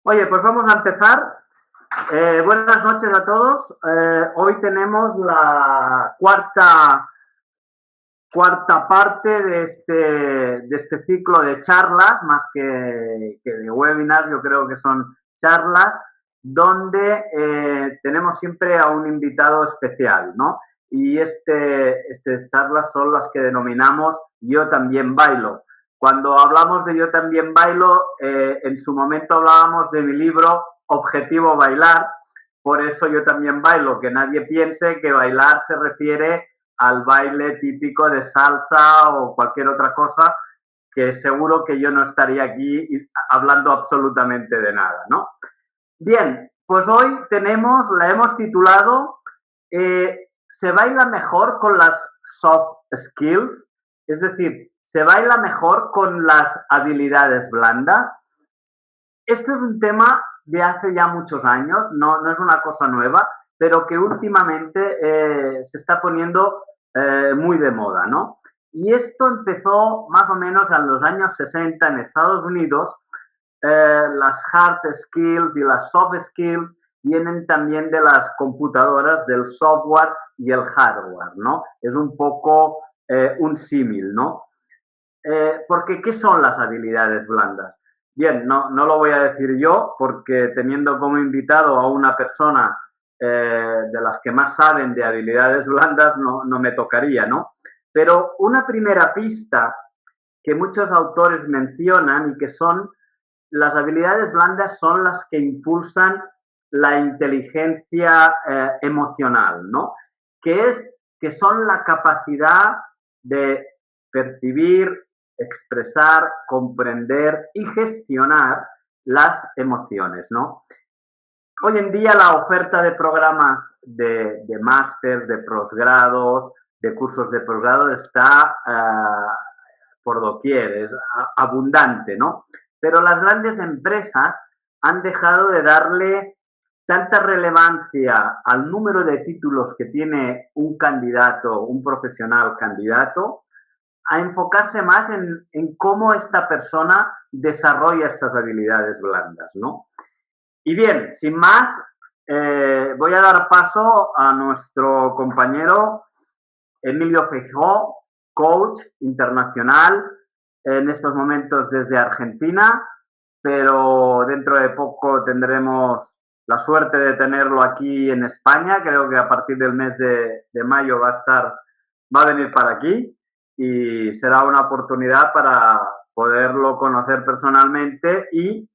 Oye, pues vamos a empezar. Buenas noches a todos. Hoy tenemos la cuarta parte de este ciclo de charlas, más que de webinars, yo creo que son charlas, donde tenemos siempre a un invitado especial, ¿no? Y estas charlas son las que denominamos Yo también bailo. Cuando hablamos de Yo también bailo, en su momento hablábamos de mi libro Objetivo Bailar, por eso yo también bailo, que nadie piense que bailar se refiere al baile típico de salsa o cualquier otra cosa, que seguro que yo no estaría aquí hablando absolutamente de nada, ¿no? Bien, pues hoy la hemos titulado ¿Se baila mejor con las soft skills? Es decir, ¿se baila mejor con las habilidades blandas? Este es un tema de hace ya muchos años, no es una cosa nueva, pero que últimamente se está poniendo muy de moda, ¿no? Y esto empezó más o menos en los años 60 en Estados Unidos. Las hard skills y las soft skills vienen también de las computadoras, del software y el hardware, ¿no? Es un poco un símil, ¿no? Porque, ¿qué son las habilidades blandas? Bien, no lo voy a decir yo, porque teniendo como invitado a una persona de las que más saben de habilidades blandas, no me tocaría, ¿no? Pero una primera pista que muchos autores mencionan y que son las habilidades blandas son las que impulsan la inteligencia emocional, ¿no? Que son la capacidad de percibir, expresar, comprender y gestionar las emociones, ¿no? Hoy en día la oferta de programas de máster, de posgrados, de cursos de posgrado está por doquier, es abundante, ¿no? Pero las grandes empresas han dejado de darle tanta relevancia al número de títulos que tiene un candidato, un profesional candidato, a enfocarse más en cómo esta persona desarrolla estas habilidades blandas, ¿no? Y bien, sin más, voy a dar paso a nuestro compañero Emilio Feijó, coach internacional, en estos momentos desde Argentina, pero dentro de poco tendremos la suerte de tenerlo aquí en España. Creo que a partir del mes de mayo va a venir para aquí y será una oportunidad para poderlo conocer personalmente y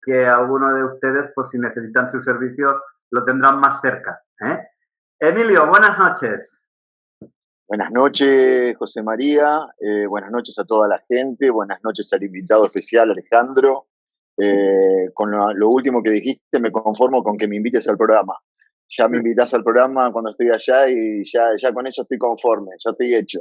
que alguno de ustedes, pues si necesitan sus servicios, lo tendrán más cerca, ¿eh? Emilio, buenas noches. Buenas noches, José María. Buenas noches a toda la gente. Buenas noches al invitado especial, Alejandro. Con lo último que dijiste, me conformo con que me invites al programa. Ya me invitas al programa cuando estoy allá y ya con eso estoy conforme, ya estoy hecho.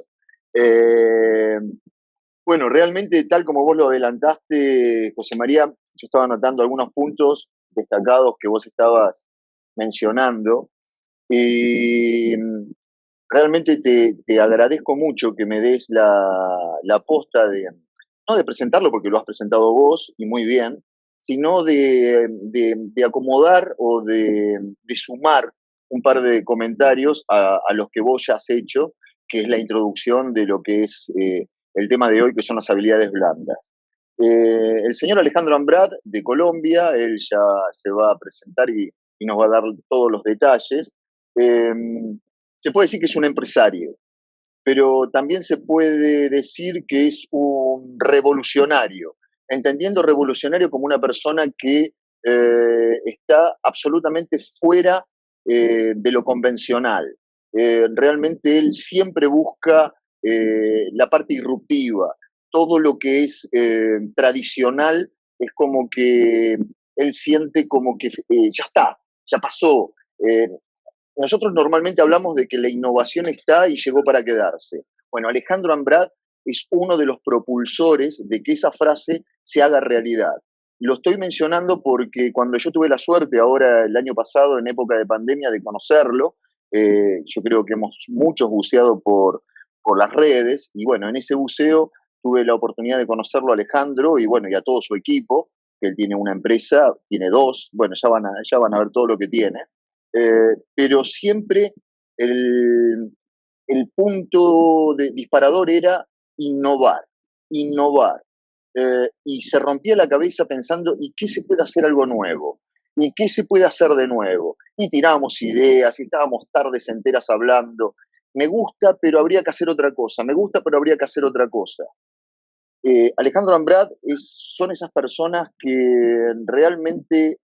Bueno, realmente, tal como vos lo adelantaste, José María, yo estaba anotando algunos puntos destacados que vos estabas mencionando. Y realmente te agradezco mucho que me des la posta no de presentarlo porque lo has presentado vos y muy bien, sino de acomodar o de sumar un par de comentarios a los que vos ya has hecho, que es la introducción de lo que es el tema de hoy, que son las habilidades blandas. El señor Alejandro Ambrad, de Colombia, él ya se va a presentar y nos va a dar todos los detalles. Eh, Se puede decir que es un empresario, pero también se puede decir que es un revolucionario, entendiendo revolucionario como una persona que está absolutamente fuera de lo convencional. Realmente él siempre busca la parte disruptiva, todo lo que es tradicional es como que él siente como que ya está, ya pasó. Nosotros normalmente hablamos de que la innovación está y llegó para quedarse. Bueno, Alejandro Ambrad es uno de los propulsores de que esa frase se haga realidad. Lo estoy mencionando porque cuando yo tuve la suerte, ahora el año pasado, en época de pandemia, de conocerlo, yo creo que hemos muchos buceado por las redes, y bueno, en ese buceo tuve la oportunidad de conocerlo a Alejandro y bueno, y a todo su equipo, que él tiene una empresa, tiene dos, bueno, ya van a ver todo lo que tiene, pero siempre el, el punto de disparador era innovar, innovar. Y se rompía la cabeza pensando, ¿y qué se puede hacer algo nuevo? ¿Y qué se puede hacer de nuevo? Y tirábamos ideas, y estábamos tardes enteras hablando. Me gusta, pero habría que hacer otra cosa. Me gusta, pero habría que hacer otra cosa. Alejandro Ambrad son esas personas que realmente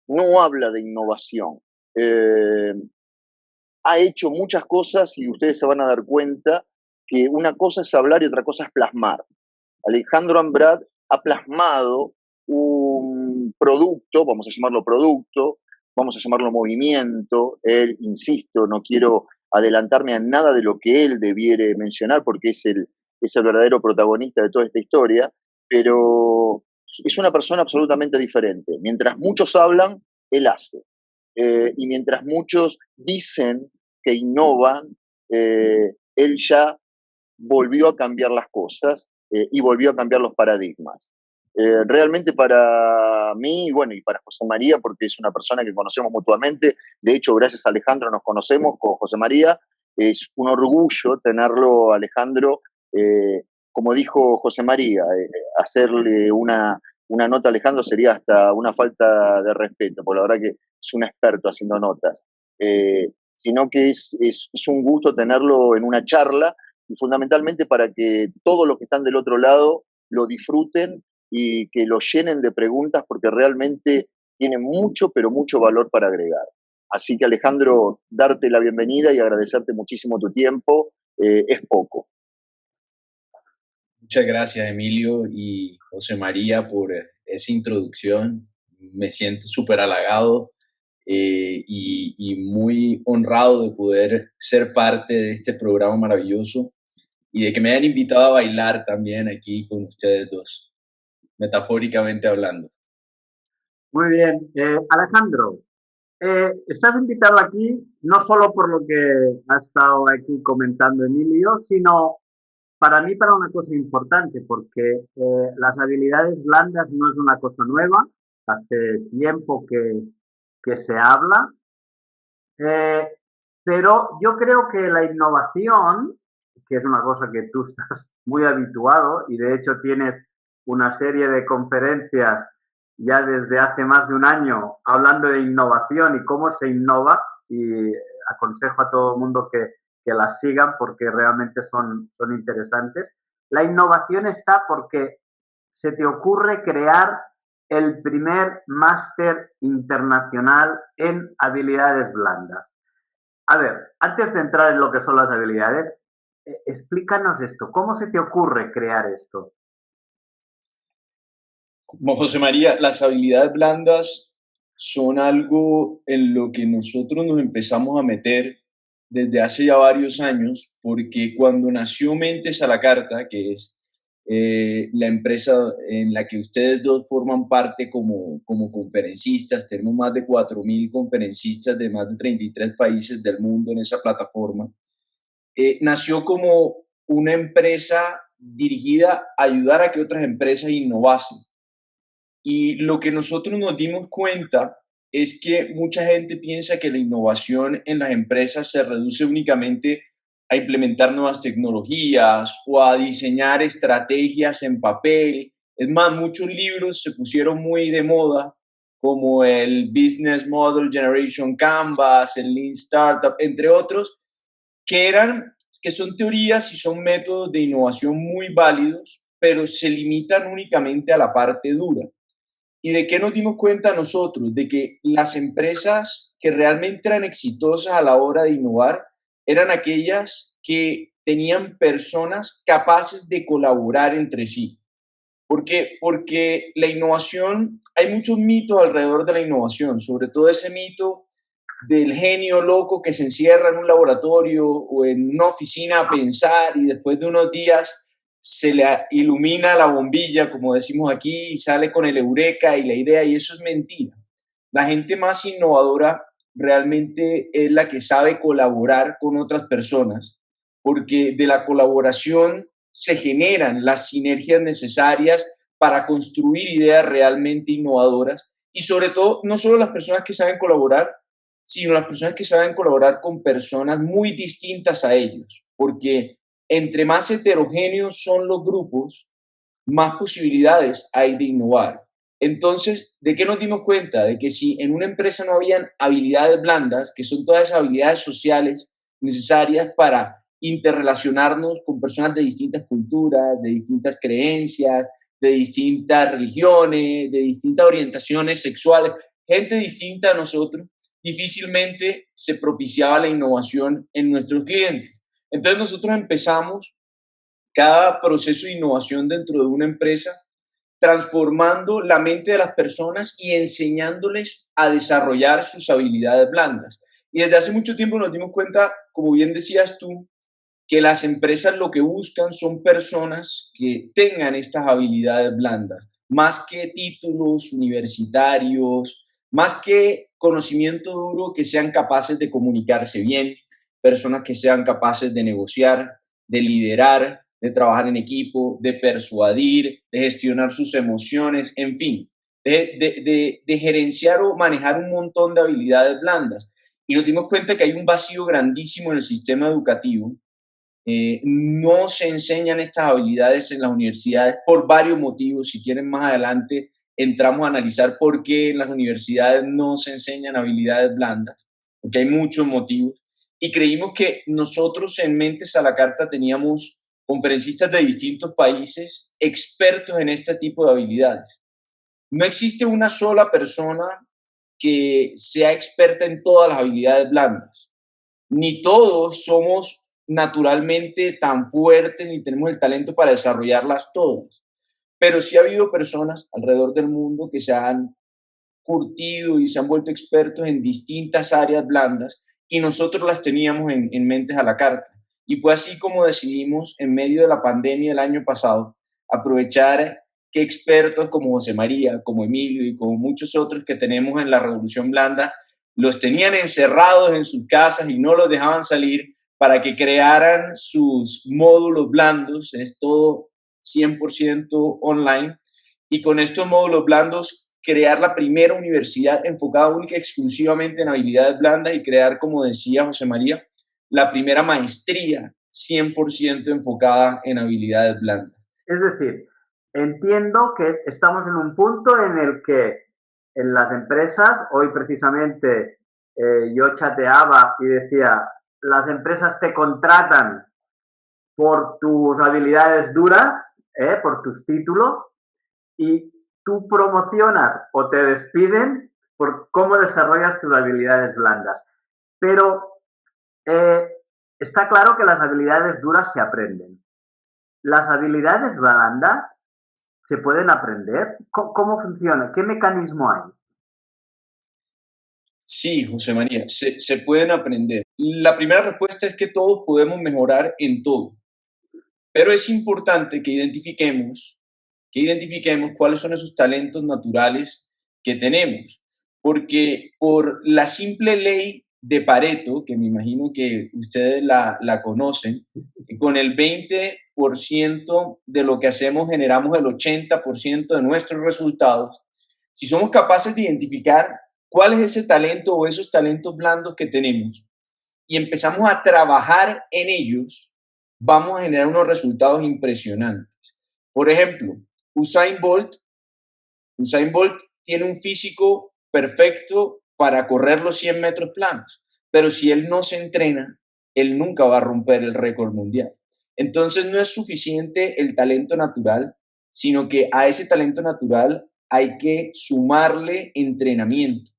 no habla de innovación. Eh, ha hecho muchas cosas y ustedes se van a dar cuenta que una cosa es hablar y otra cosa es plasmar. Alejandro Ambrad ha plasmado un producto, vamos a llamarlo producto, vamos a llamarlo movimiento. Él, insisto, no quiero adelantarme a nada de lo que él debiere mencionar porque es el verdadero protagonista de toda esta historia, pero es una persona absolutamente diferente. Mientras muchos hablan, él hace. Y mientras muchos dicen que innovan, él ya volvió a cambiar las cosas y volvió a cambiar los paradigmas. Realmente para mí, bueno, y para José María, porque es una persona que conocemos mutuamente, de hecho, gracias a Alejandro nos conocemos con José María, es un orgullo tenerlo, Alejandro, como dijo José María, hacerle una nota a Alejandro sería hasta una falta de respeto, porque la verdad que es un experto haciendo notas, sino que es un gusto tenerlo en una charla y fundamentalmente para que todos los que están del otro lado lo disfruten y que lo llenen de preguntas porque realmente tiene mucho, pero mucho valor para agregar. Así que Alejandro, darte la bienvenida y agradecerte muchísimo tu tiempo, es poco. Muchas gracias, Emilio y José María, por esa introducción. Me siento súper halagado y muy honrado de poder ser parte de este programa maravilloso y de que me hayan invitado a bailar también aquí con ustedes dos, metafóricamente hablando. Muy bien. Alejandro, estás invitado aquí no solo por lo que ha estado aquí comentando Emilio, sino para mí para una cosa importante, porque las habilidades blandas no es una cosa nueva, hace tiempo que se habla, eh, pero yo creo que la innovación, que es una cosa que tú estás muy habituado y de hecho tienes una serie de conferencias ya desde hace más de un año hablando de innovación y cómo se innova, y aconsejo a todo el mundo que las sigan porque realmente son interesantes. La innovación está porque se te ocurre crear el primer máster internacional en habilidades blandas. A ver, antes de entrar en lo que son las habilidades, explícanos esto. ¿Cómo se te ocurre crear esto? Como José María, las habilidades blandas son algo en lo que nosotros nos empezamos a meter desde hace ya varios años, porque cuando nació Mentes a la Carta, que es la empresa en la que ustedes dos forman parte como conferencistas, tenemos más de 4.000 conferencistas de más de 33 países del mundo en esa plataforma, nació como una empresa dirigida a ayudar a que otras empresas innovasen. Y lo que nosotros nos dimos cuenta es que mucha gente piensa que la innovación en las empresas se reduce únicamente a implementar nuevas tecnologías o a diseñar estrategias en papel. Es más, muchos libros se pusieron muy de moda, como el Business Model Generation Canvas, el Lean Startup, entre otros, que son teorías y son métodos de innovación muy válidos, pero se limitan únicamente a la parte dura. ¿Y de qué nos dimos cuenta nosotros? De que las empresas que realmente eran exitosas a la hora de innovar eran aquellas que tenían personas capaces de colaborar entre sí. ¿Por qué? Porque la innovación, hay muchos mitos alrededor de la innovación, sobre todo ese mito del genio loco que se encierra en un laboratorio o en una oficina a pensar y después de unos días se le ilumina la bombilla, como decimos aquí, y sale con el eureka y la idea, y eso es mentira. La gente más innovadora realmente es la que sabe colaborar con otras personas, porque de la colaboración se generan las sinergias necesarias para construir ideas realmente innovadoras y sobre todo, no solo las personas que saben colaborar, sino las personas que saben colaborar con personas muy distintas a ellos, porque entre más heterogéneos son los grupos, más posibilidades hay de innovar. Entonces, ¿de qué nos dimos cuenta? De que si en una empresa no habían habilidades blandas, que son todas esas habilidades sociales necesarias para interrelacionarnos con personas de distintas culturas, de distintas creencias, de distintas religiones, de distintas orientaciones sexuales, gente distinta a nosotros, difícilmente se propiciaba la innovación en nuestros clientes. Entonces nosotros empezamos cada proceso de innovación dentro de una empresa transformando la mente de las personas y enseñándoles a desarrollar sus habilidades blandas. Y desde hace mucho tiempo nos dimos cuenta, como bien decías tú, que las empresas lo que buscan son personas que tengan estas habilidades blandas, más que títulos universitarios, más que conocimiento duro, que sean capaces de comunicarse bien, personas que sean capaces de negociar, de liderar, de trabajar en equipo, de persuadir, de gestionar sus emociones, en fin, de gerenciar o manejar un montón de habilidades blandas. Y nos dimos cuenta que hay un vacío grandísimo en el sistema educativo. No se enseñan estas habilidades en las universidades por varios motivos. Si quieren, más adelante entramos a analizar por qué en las universidades no se enseñan habilidades blandas, porque hay muchos motivos. Y creímos que nosotros en Mentes a la Carta teníamos conferencistas de distintos países expertos en este tipo de habilidades. No existe una sola persona que sea experta en todas las habilidades blandas. Ni todos somos naturalmente tan fuertes ni tenemos el talento para desarrollarlas todas. Pero sí ha habido personas alrededor del mundo que se han curtido y se han vuelto expertos en distintas áreas blandas y nosotros las teníamos en Mentes a la Carta. Y fue así como decidimos, en medio de la pandemia del año pasado, aprovechar que expertos como José María, como Emilio y como muchos otros que tenemos en la Revolución Blanda, los tenían encerrados en sus casas y no los dejaban salir para que crearan sus módulos blandos. Es todo 100% online. Y con estos módulos blandos, crear la primera universidad enfocada única y exclusivamente en habilidades blandas y crear, como decía José María, la primera maestría 100% enfocada en habilidades blandas. Es decir, entiendo que estamos en un punto en el que en las empresas, hoy precisamente yo chateaba y decía, las empresas te contratan por tus habilidades duras, por tus títulos, y tú promocionas o te despiden por cómo desarrollas tus habilidades blandas. Pero está claro que las habilidades duras se aprenden. ¿Las habilidades blandas se pueden aprender? ¿Cómo funciona? ¿Qué mecanismo hay? Sí, José María, se pueden aprender. La primera respuesta es que todos podemos mejorar en todo, pero es importante que identifiquemos cuáles son esos talentos naturales que tenemos, porque por la simple ley de Pareto, que me imagino que ustedes la conocen, con el 20% de lo que hacemos generamos el 80% de nuestros resultados. Si somos capaces de identificar cuál es ese talento o esos talentos blandos que tenemos y empezamos a trabajar en ellos, vamos a generar unos resultados impresionantes. Por ejemplo, Usain Bolt tiene un físico perfecto para correr los 100 metros planos, pero si él no se entrena, él nunca va a romper el récord mundial. Entonces no es suficiente el talento natural, sino que a ese talento natural hay que sumarle entrenamiento.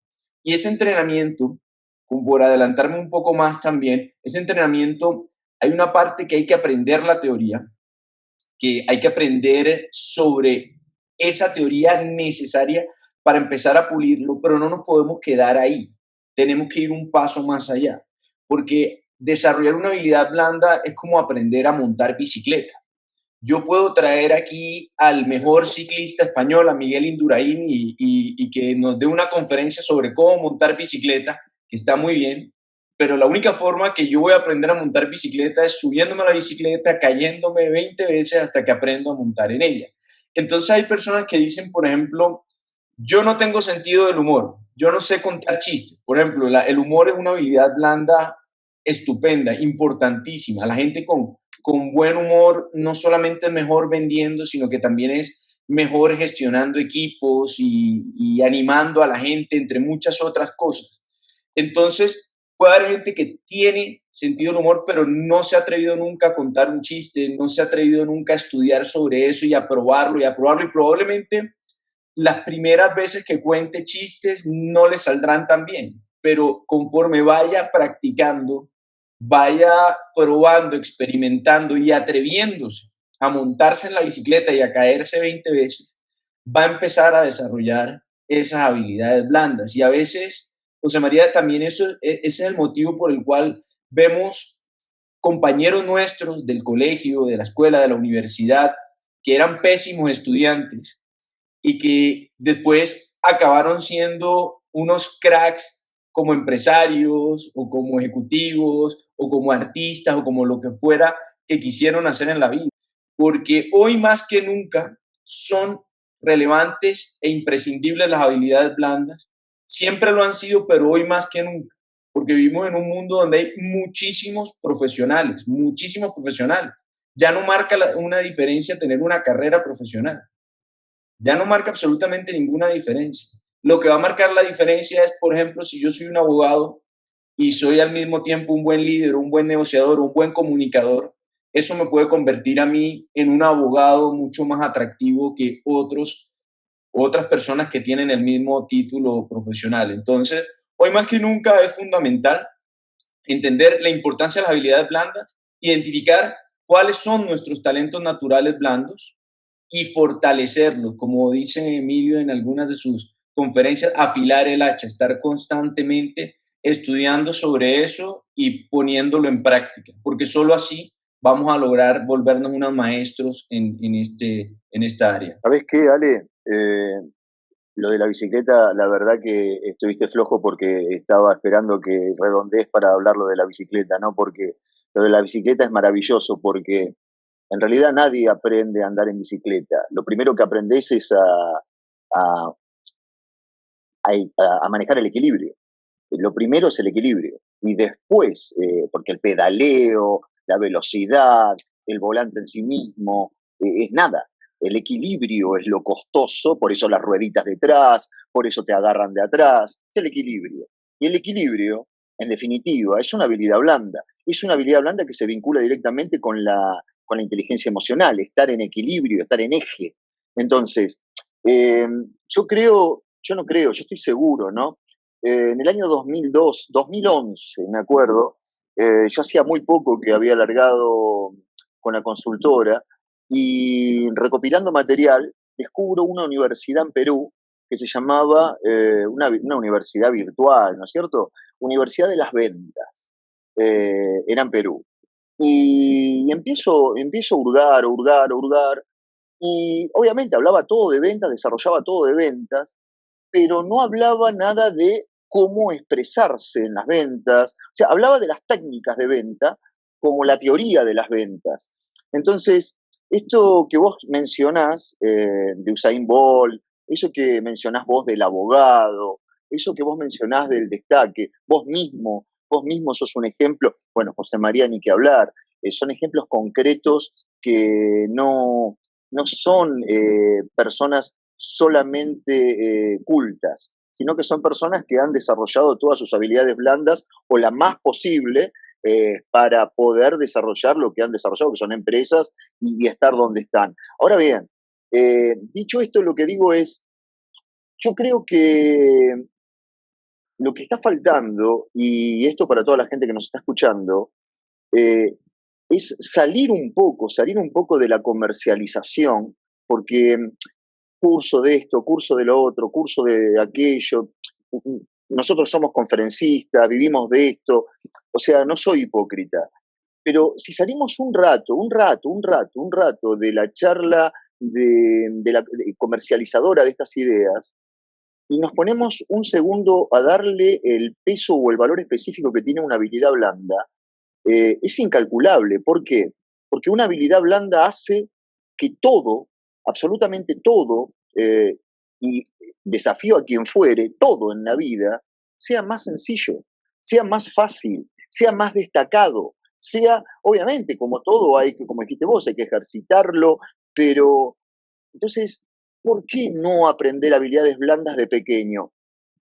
Y ese entrenamiento, como por adelantarme un poco más también, ese entrenamiento, hay una parte que hay que aprender la teoría, que hay que aprender sobre esa teoría necesaria para empezar a pulirlo, pero no nos podemos quedar ahí. Tenemos que ir un paso más allá, porque desarrollar una habilidad blanda es como aprender a montar bicicleta. Yo puedo traer aquí al mejor ciclista español, a Miguel Indurain, y que nos dé una conferencia sobre cómo montar bicicleta, que está muy bien, pero la única forma que yo voy a aprender a montar bicicleta es subiéndome a la bicicleta, cayéndome 20 veces hasta que aprendo a montar en ella. Entonces hay personas que dicen, por ejemplo, yo no tengo sentido del humor, yo no sé contar chistes. Por ejemplo, el humor es una habilidad blanda estupenda, importantísima. La gente con buen humor no solamente es mejor vendiendo, sino que también es mejor gestionando equipos y animando a la gente, entre muchas otras cosas. Entonces, puede haber gente que tiene sentido del humor, pero no se ha atrevido nunca a contar un chiste, no se ha atrevido nunca a estudiar sobre eso y a probarlo, y probablemente las primeras veces que cuente chistes no le saldrán tan bien, pero conforme vaya practicando, vaya probando, experimentando y atreviéndose a montarse en la bicicleta y a caerse 20 veces, va a empezar a desarrollar esas habilidades blandas. Y a veces, José María, también ese es el motivo por el cual vemos compañeros nuestros del colegio, de la escuela, de la universidad, que eran pésimos estudiantes y que después acabaron siendo unos cracks como empresarios o como ejecutivos o como artistas o como lo que fuera que quisieron hacer en la vida. Porque hoy más que nunca son relevantes e imprescindibles las habilidades blandas. Siempre lo han sido, pero hoy más que nunca. Porque vivimos en un mundo donde hay muchísimos profesionales, muchísimos profesionales. Ya no marca una diferencia tener una carrera profesional. Ya no marca absolutamente ninguna diferencia. Lo que va a marcar la diferencia es, por ejemplo, si yo soy un abogado y soy al mismo tiempo un buen líder, un buen negociador, un buen comunicador, eso me puede convertir a mí en un abogado mucho más atractivo que otras personas que tienen el mismo título profesional. Entonces, hoy más que nunca es fundamental entender la importancia de las habilidades blandas, identificar cuáles son nuestros talentos naturales blandos y fortalecerlo, como dice Emilio en algunas de sus conferencias, afilar el hacha, estar constantemente estudiando sobre eso y poniéndolo en práctica, porque solo así vamos a lograr volvernos unos maestros en esta área. ¿Sabes qué, Ale? Lo de la bicicleta, la verdad que estuviste flojo porque estaba esperando que redondees para hablar lo de la bicicleta, ¿no? Porque lo de la bicicleta es maravilloso porque en realidad nadie aprende a andar en bicicleta. Lo primero que aprendes es a, a manejar el equilibrio. Lo primero es el equilibrio. Y después, porque el pedaleo, la velocidad, el volante en sí mismo, es nada. El equilibrio es lo costoso, por eso las rueditas detrás, por eso te agarran de atrás. Es el equilibrio. Y el equilibrio, en definitiva, es una habilidad blanda. Es una habilidad blanda que se vincula directamente con la inteligencia emocional, estar en equilibrio, estar en eje. Entonces, eh, yo estoy seguro, ¿no? En el año 2002, 2011, me acuerdo, yo hacía muy poco que había largado con la consultora y recopilando material, descubro una universidad en Perú que se llamaba una universidad virtual, ¿no es cierto? Universidad de las Ventas, era en Perú. Y empiezo a hurgar, y obviamente hablaba todo de ventas, desarrollaba todo de ventas, pero no hablaba nada de cómo expresarse en las ventas. O sea, hablaba de las técnicas de venta como la teoría de las ventas. Entonces, esto que vos mencionás de Usain Bolt, eso que mencionás vos del abogado, eso que vos mencionás del destaque, vos mismo sos un ejemplo, bueno, José María ni que hablar, son ejemplos concretos que no son personas solamente cultas, sino que son personas que han desarrollado todas sus habilidades blandas o la más posible para poder desarrollar lo que han desarrollado, que son empresas y estar donde están. Ahora bien, dicho esto, lo que digo es, yo creo que lo que está faltando, y esto para toda la gente que nos está escuchando, eh, es salir un poco de la comercialización, porque curso de esto, curso de lo otro, curso de aquello. Nosotros somos conferencistas, vivimos de esto, o sea, no soy hipócrita, pero si salimos un rato de la charla de comercializadora de estas ideas y nos ponemos un segundo a darle el peso o el valor específico que tiene una habilidad blanda, es incalculable. ¿Por qué? Porque una habilidad blanda hace que todo absolutamente todo, y desafío a quien fuere, todo en la vida, sea más sencillo, sea más fácil, sea más destacado, sea, obviamente, como todo hay que, como dijiste vos, hay que ejercitarlo, pero entonces, ¿por qué no aprender habilidades blandas de pequeño?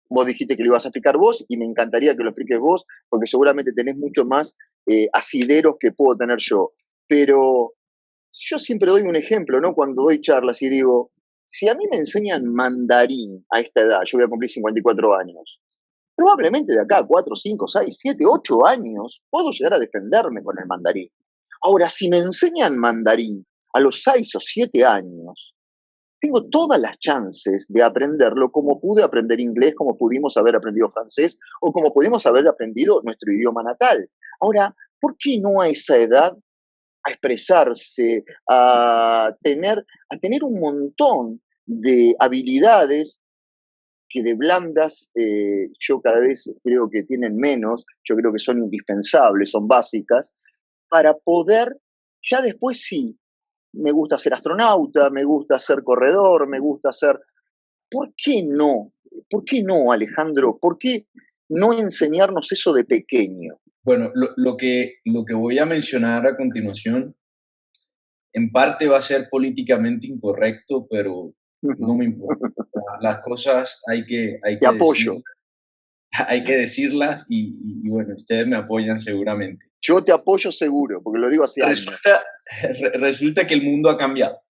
Vos dijiste que lo ibas a explicar vos y me encantaría que lo expliques vos, porque seguramente tenés mucho más asideros que puedo tener yo. Pero yo siempre doy un ejemplo, ¿no? Cuando doy charlas y digo, si a mí me enseñan mandarín a esta edad, yo voy a cumplir 54 años, probablemente de acá a 4, 5, 6, 7, 8 años puedo llegar a defenderme con el mandarín. Ahora, si me enseñan mandarín a los 6 o 7 años, tengo todas las chances de aprenderlo como pude aprender inglés, como pudimos haber aprendido francés o como pudimos haber aprendido nuestro idioma natal. Ahora, ¿por qué no a esa edad a expresarse, a tener un montón de habilidades que de blandas yo cada vez creo que tienen menos, yo creo que son indispensables, son básicas, para poder, ya después sí, me gusta ser astronauta, me gusta ser corredor, me gusta ser... ¿Por qué no? ¿Por qué no, Alejandro? ¿Por qué no enseñarnos eso de pequeño? Bueno, lo que voy a mencionar a continuación, en parte va a ser políticamente incorrecto, pero no me importa. Las cosas hay Te que apoyo. decirlas, hay que decirlas y bueno, ustedes me apoyan seguramente. Yo te apoyo seguro, porque lo digo hace años. Resulta que el mundo ha cambiado.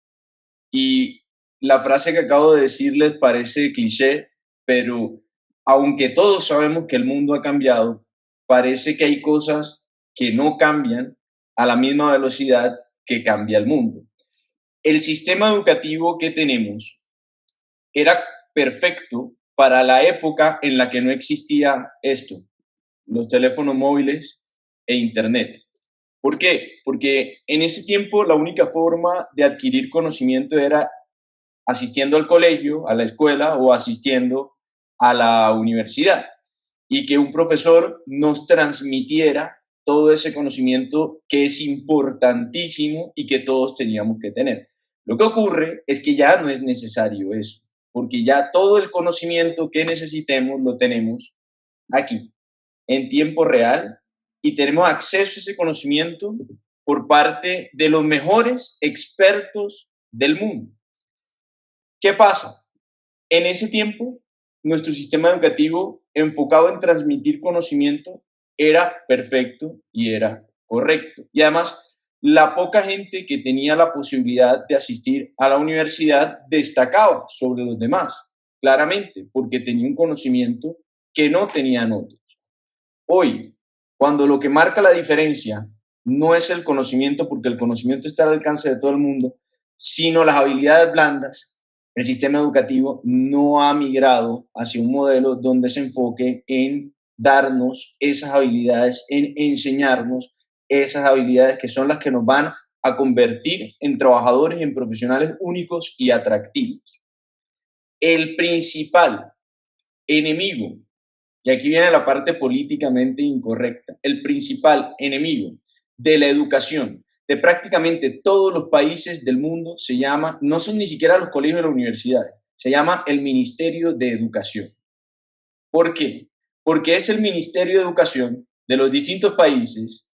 Y la frase que acabo de decirles parece cliché, pero aunque todos sabemos que el mundo ha cambiado, parece que hay cosas que no cambian a la misma velocidad que cambia el mundo. El sistema educativo que tenemos era perfecto para la época en la que no existía esto, los teléfonos móviles e Internet. ¿Por qué? Porque en ese tiempo la única forma de adquirir conocimiento era asistiendo al colegio, a la escuela o asistiendo a la universidad y que un profesor nos transmitiera todo ese conocimiento que es importantísimo y que todos teníamos que tener. Lo que ocurre es que ya no es necesario eso, porque ya todo el conocimiento que necesitemos lo tenemos aquí, en tiempo real, y tenemos acceso a ese conocimiento por parte de los mejores expertos del mundo. ¿Qué pasa? En ese tiempo, nuestro sistema educativo enfocado en transmitir conocimiento era perfecto y era correcto. Y además, la poca gente que tenía la posibilidad de asistir a la universidad destacaba sobre los demás, claramente, porque tenía un conocimiento que no tenían otros. Hoy, cuando lo que marca la diferencia no es el conocimiento, porque el conocimiento está al alcance de todo el mundo, sino las habilidades blandas, el sistema educativo no ha migrado hacia un modelo donde se enfoque en darnos esas habilidades, en enseñarnos esas habilidades que son las que nos van a convertir en trabajadores, en profesionales únicos y atractivos. El principal enemigo, y aquí viene la parte políticamente incorrecta, el principal enemigo de la educación de prácticamente todos los países del mundo se llama, no son ni siquiera los colegios y las universidades, se llama el Ministerio de Educación. ¿Por qué? Porque es el Ministerio de Educación de los distintos países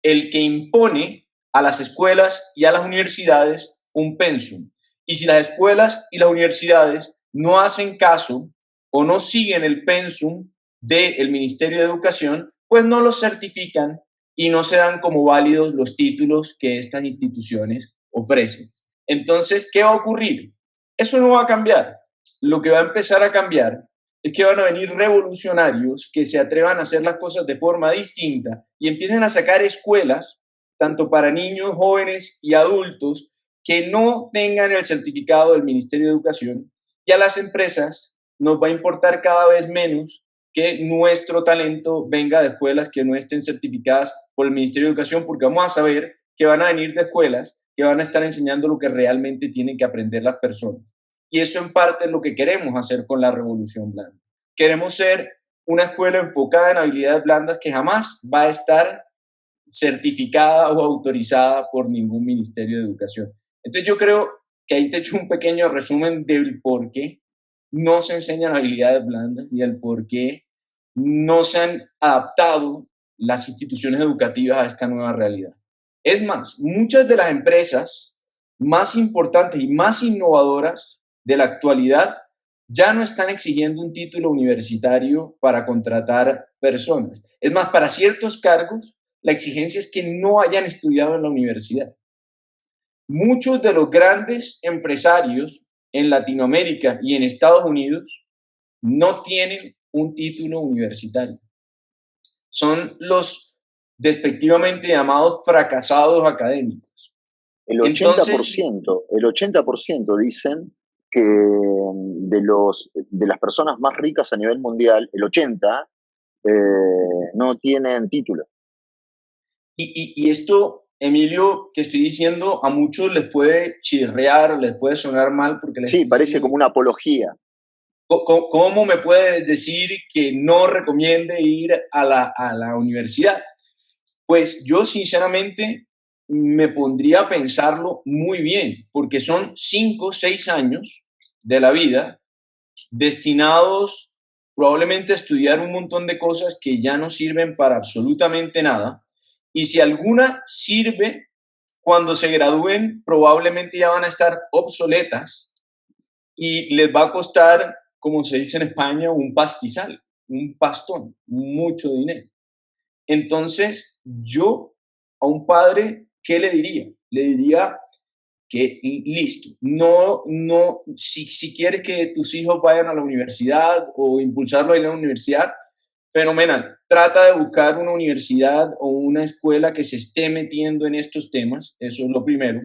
el que impone a las escuelas y a las universidades un pensum. Y si las escuelas y las universidades no hacen caso o no siguen el pensum del Ministerio de Educación, pues no los certifican y no se dan como válidos los títulos que estas instituciones ofrecen. Entonces, ¿qué va a ocurrir? Eso no va a cambiar. Lo que va a empezar a cambiar es que van a venir revolucionarios que se atrevan a hacer las cosas de forma distinta y empiecen a sacar escuelas, tanto para niños, jóvenes y adultos, que no tengan el certificado del Ministerio de Educación, y a las empresas nos va a importar cada vez menos que nuestro talento venga de escuelas que no estén certificadas por el Ministerio de Educación, porque vamos a saber que van a venir de escuelas que van a estar enseñando lo que realmente tienen que aprender las personas. Y eso en parte es lo que queremos hacer con la Revolución Blanda. Queremos ser una escuela enfocada en habilidades blandas que jamás va a estar certificada o autorizada por ningún Ministerio de Educación. Entonces yo creo que ahí te echo un pequeño resumen del por qué no se enseñan habilidades blandas y el por qué no se han adaptado las instituciones educativas a esta nueva realidad. Es más, muchas de las empresas más importantes y más innovadoras de la actualidad ya no están exigiendo un título universitario para contratar personas. Es más, para ciertos cargos, la exigencia es que no hayan estudiado en la universidad. Muchos de los grandes empresarios en Latinoamérica y en Estados Unidos no tienen un título universitario. Son los despectivamente llamados fracasados académicos. El 80%, el 80% dicen que de las personas más ricas a nivel mundial, el 80% no tienen título. Y esto, Emilio, que estoy diciendo, a muchos les puede chirrear, les puede sonar mal porque les... Sí, parece como una apología. ¿Cómo me puedes decir que no recomiende ir a la universidad? Pues yo sinceramente me pondría a pensarlo muy bien, porque son 5 o 6 años de la vida destinados probablemente a estudiar un montón de cosas que ya no sirven para absolutamente nada. Y si alguna sirve, cuando se gradúen, probablemente ya van a estar obsoletas y les va a costar, como se dice en España, un pastizal, un pastón, mucho dinero. Entonces, yo a un padre, ¿qué le diría? Le diría que listo, si quieres que tus hijos vayan a la universidad o impulsarlo a ir a la universidad, fenomenal. Trata de buscar una universidad o una escuela que se esté metiendo en estos temas, eso es lo primero.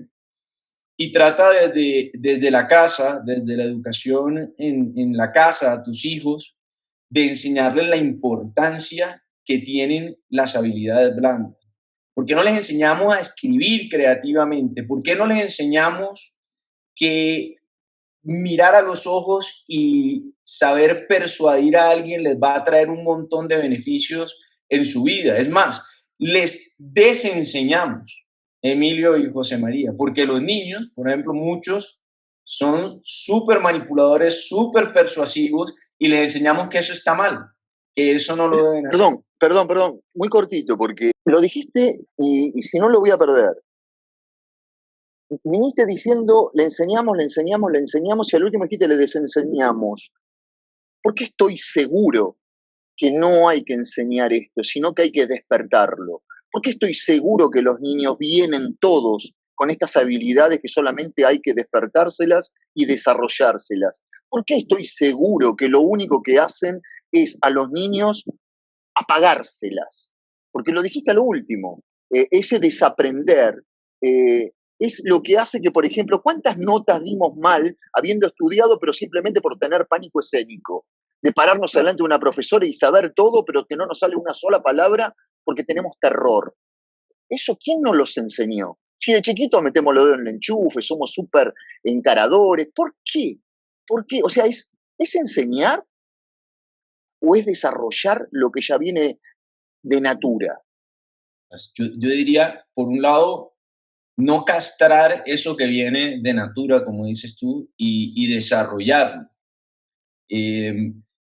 Y trata desde la casa, desde la educación en la casa a tus hijos, de enseñarles la importancia que tienen las habilidades blandas. ¿Por qué no les enseñamos a escribir creativamente? ¿Por qué no les enseñamos que mirar a los ojos y saber persuadir a alguien les va a traer un montón de beneficios en su vida? Es más, les desenseñamos, Emilio y José María, porque los niños, por ejemplo, muchos son súper manipuladores, súper persuasivos y les enseñamos que eso está mal, que eso no lo deben hacer. Perdón, muy cortito, porque lo dijiste y si no lo voy a perder. Viniste diciendo, le enseñamos y al último dijiste, le desenseñamos. Porque estoy seguro que no hay que enseñar esto, sino que hay que despertarlo. Porque estoy seguro que los niños vienen todos con estas habilidades que solamente hay que despertárselas y desarrollárselas. ¿Por qué estoy seguro que lo único que hacen es a los niños apagárselas? Porque lo dijiste a lo último, ese desaprender es lo que hace que, por ejemplo, ¿cuántas notas dimos mal habiendo estudiado, pero simplemente por tener pánico escénico? De pararnos delante de una profesora y saber todo, pero que no nos sale una sola palabra porque tenemos terror. ¿Eso quién nos los enseñó? Si de chiquitos metemos los dedos en el enchufe, somos súper encaradores, ¿por qué? ¿Por qué? O sea, ¿es enseñar o es desarrollar lo que ya viene de natura? Yo diría, por un lado, no castrar eso que viene de natura, como dices tú, y desarrollarlo.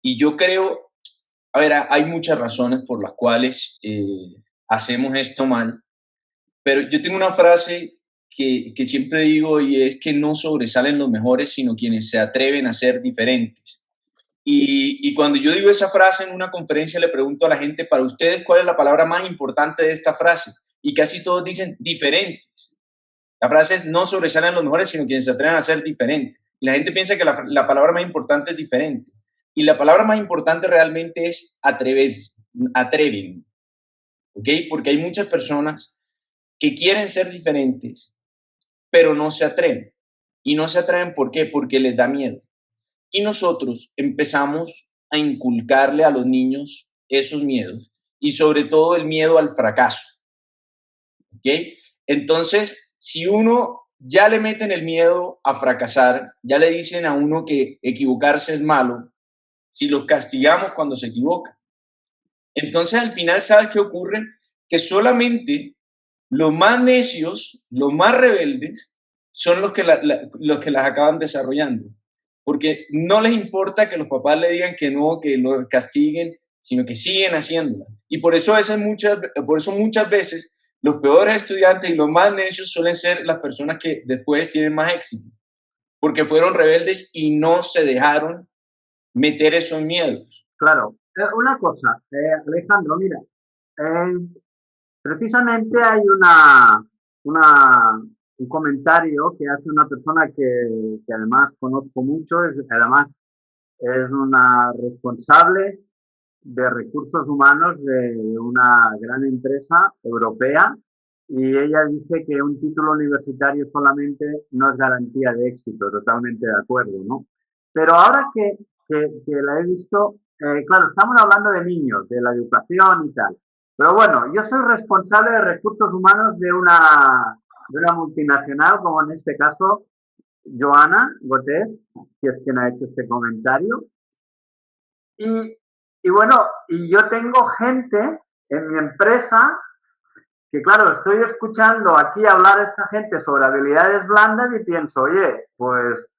Y yo creo, a ver, hay muchas razones por las cuales hacemos esto mal, pero yo tengo una frase que siempre digo y es que no sobresalen los mejores, sino quienes se atreven a ser diferentes. Y cuando yo digo esa frase en una conferencia, le pregunto a la gente, para ustedes, ¿cuál es la palabra más importante de esta frase? Y casi todos dicen diferentes. La frase es no sobresalen los mejores, sino quienes se atreven a ser diferentes. Y la gente piensa que la palabra más importante es diferente. Y la palabra más importante realmente es atreverse, atreven. ¿Ok? Porque hay muchas personas que quieren ser diferentes, pero no se atreven. Y no se atreven, ¿por qué? Porque les da miedo. Y nosotros empezamos a inculcarle a los niños esos miedos y sobre todo el miedo al fracaso. ¿Ok? Entonces, si uno ya le meten el miedo a fracasar, ya le dicen a uno que equivocarse es malo, si los castigamos cuando se equivoca. Entonces, al final, ¿sabes qué ocurre? Que solamente los más necios, los más rebeldes, son los que las acaban desarrollando. Porque no les importa que los papás le digan que no, que los castiguen, sino que siguen haciéndolas. Y por eso muchas veces los peores estudiantes y los más necios suelen ser las personas que después tienen más éxito, porque fueron rebeldes y no se dejaron meter esos miedos. Claro. Una cosa, Alejandro, mira, precisamente hay un comentario que hace una persona que además conozco mucho, además es una responsable de recursos humanos de una gran empresa europea y ella dice que un título universitario solamente no es garantía de éxito, totalmente de acuerdo, ¿no? Pero ahora que la he visto, claro, estamos hablando de niños, de la educación y tal, pero bueno, yo soy responsable de recursos humanos de una multinacional, como en este caso Joana Gotés, que es quien ha hecho este comentario. Y, y bueno, y yo tengo gente en mi empresa que, claro, estoy escuchando aquí hablar a esta gente sobre habilidades blandas y pienso, oye, pues,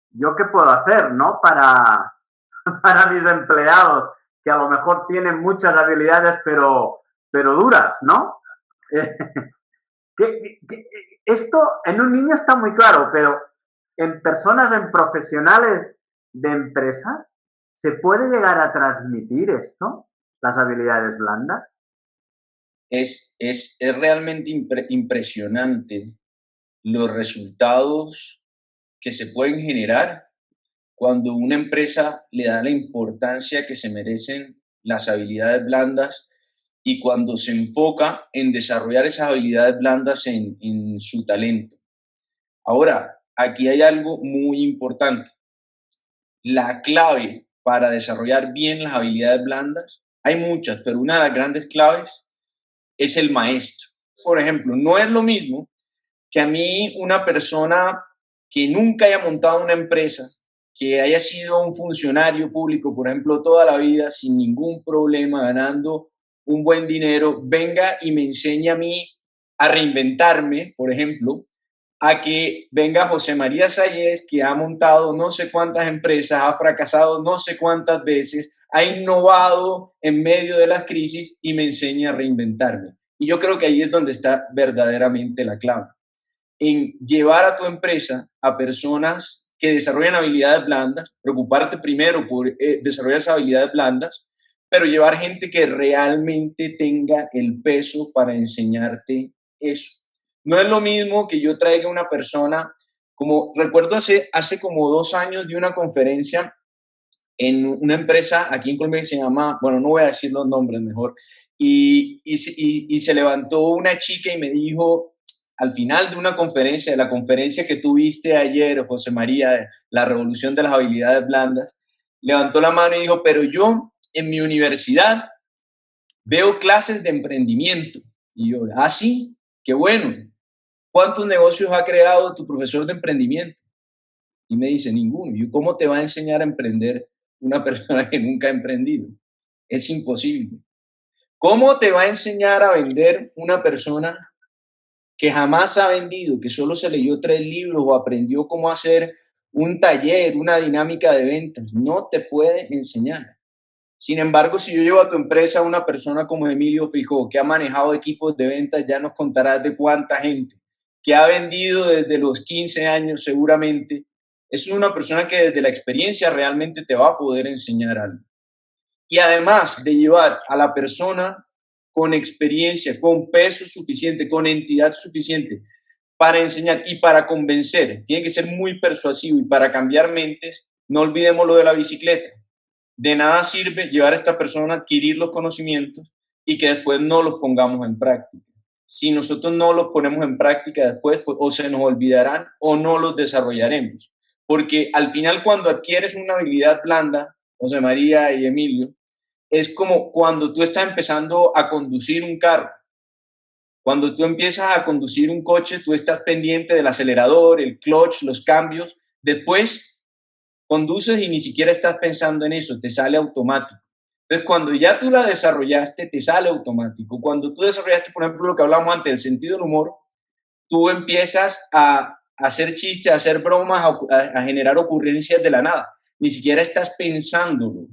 ¿yo qué puedo hacer, no? Para mis empleados, que a lo mejor tienen muchas habilidades, pero duras, ¿no? Esto en un niño está muy claro, pero en personas, en profesionales de empresas, ¿se puede llegar a transmitir esto, las habilidades blandas? Es realmente impresionante los resultados que se pueden generar cuando una empresa le da la importancia que se merecen las habilidades blandas y cuando se enfoca en desarrollar esas habilidades blandas en su talento. Ahora, aquí hay algo muy importante. La clave para desarrollar bien las habilidades blandas, hay muchas, pero una de las grandes claves es el maestro. Por ejemplo, no es lo mismo que a mí una persona que nunca haya montado una empresa, que haya sido un funcionario público, por ejemplo, toda la vida, sin ningún problema, ganando un buen dinero, venga y me enseñe a mí a reinventarme, por ejemplo, a que venga José María Sayez, que ha montado no sé cuántas empresas, ha fracasado no sé cuántas veces, ha innovado en medio de las crisis y me enseña a reinventarme. Y yo creo que ahí es donde está verdaderamente la clave, en llevar a tu empresa a personas que desarrollan habilidades blandas, preocuparte primero por desarrollar esas habilidades blandas, pero llevar gente que realmente tenga el peso para enseñarte eso. No es lo mismo que yo traiga una persona, como recuerdo hace como 2 años de una conferencia en una empresa aquí en Colombia que se llama, bueno, no voy a decir los nombres mejor, y se levantó una chica y me dijo, al final de una conferencia, de la conferencia que tuviste ayer, José María, la revolución de las habilidades blandas, levantó la mano y dijo, pero yo en mi universidad veo clases de emprendimiento. Y yo, ah, sí, qué bueno. ¿Cuántos negocios ha creado tu profesor de emprendimiento? Y me dice, ninguno. ¿Y cómo te va a enseñar a emprender una persona que nunca ha emprendido? Es imposible. ¿Cómo te va a enseñar a vender una persona que jamás ha vendido, que solo se leyó 3 libros o aprendió cómo hacer un taller, una dinámica de ventas? No te puede enseñar. Sin embargo, si yo llevo a tu empresa a una persona como Emilio Feijóo, que ha manejado equipos de ventas, ya nos contarás de cuánta gente, que ha vendido desde los 15 años seguramente, es una persona que desde la experiencia realmente te va a poder enseñar algo. Y además de llevar a la persona con experiencia, con peso suficiente, con entidad suficiente para enseñar y para convencer, tiene que ser muy persuasivo y para cambiar mentes, no olvidemos lo de la bicicleta. De nada sirve llevar a esta persona a adquirir los conocimientos y que después no los pongamos en práctica. Si nosotros no los ponemos en práctica después, pues, o se nos olvidarán o no los desarrollaremos. Porque al final cuando adquieres una habilidad blanda, José María y Emilio, es como cuando tú estás empezando a conducir un carro. Cuando tú empiezas a conducir un coche, tú estás pendiente del acelerador, el clutch, los cambios. Después conduces y ni siquiera estás pensando en eso, te sale automático. Entonces, cuando ya tú la desarrollaste, te sale automático. Cuando tú desarrollaste, por ejemplo, lo que hablamos antes, el sentido del humor, tú empiezas a hacer chistes, a hacer bromas, a generar ocurrencias de la nada. Ni siquiera estás pensándolo,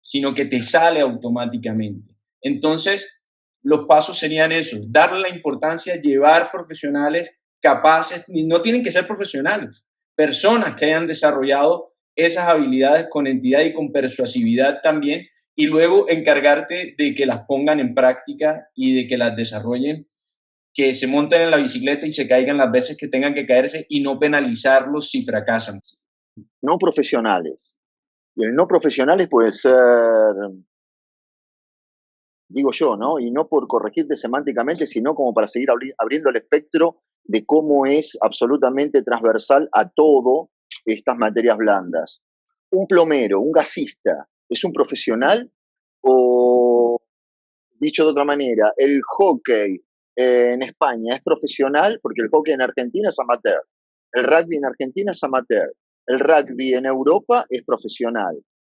sino que te sale automáticamente. Entonces, los pasos serían esos: darle la importancia, llevar profesionales capaces, y no tienen que ser profesionales, personas que hayan desarrollado esas habilidades con entidad y con persuasividad también, y luego encargarte de que las pongan en práctica y de que las desarrollen, que se monten en la bicicleta y se caigan las veces que tengan que caerse y no penalizarlos si fracasan. No profesionales. Y el no profesionales puede ser, digo yo, ¿no? Y no por corregirte semánticamente, sino como para seguir abriendo el espectro de cómo es absolutamente transversal a todo estas materias blandas. Un plomero, un gasista, ¿es un profesional? O, dicho de otra manera, el hockey en España es profesional, porque el hockey en Argentina es amateur, el rugby en Argentina es amateur, el rugby en Europa es profesional.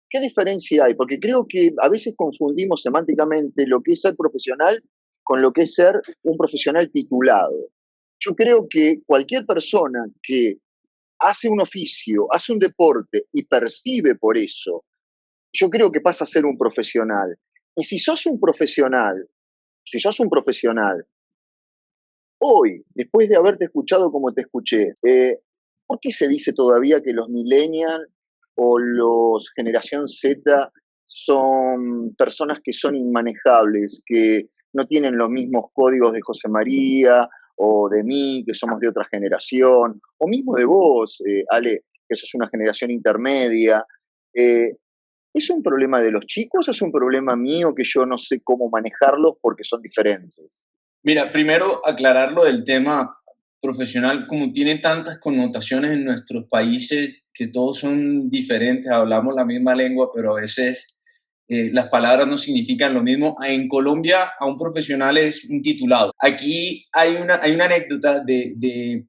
¿Qué diferencia hay? Porque creo que a veces confundimos semánticamente lo que es ser profesional con lo que es ser un profesional titulado. Yo creo que cualquier persona que hace un oficio, hace un deporte y percibe por eso, yo creo que pasa a ser un profesional. Y si sos un profesional, hoy, después de haberte escuchado como te escuché, ¿por qué se dice todavía que los millennials o los generación Z son personas que son inmanejables, que no tienen los mismos códigos de José María o de mí, que somos de otra generación, o mismo de vos, Ale, que sos una generación intermedia? ¿Es un problema de los chicos o es un problema mío que yo no sé cómo manejarlos porque son diferentes? Mira, primero aclarar lo del tema profesional, como tiene tantas connotaciones en nuestros países, que todos son diferentes, hablamos la misma lengua, pero a veces las palabras no significan lo mismo. En Colombia, a un profesional es un titulado. Aquí hay una anécdota de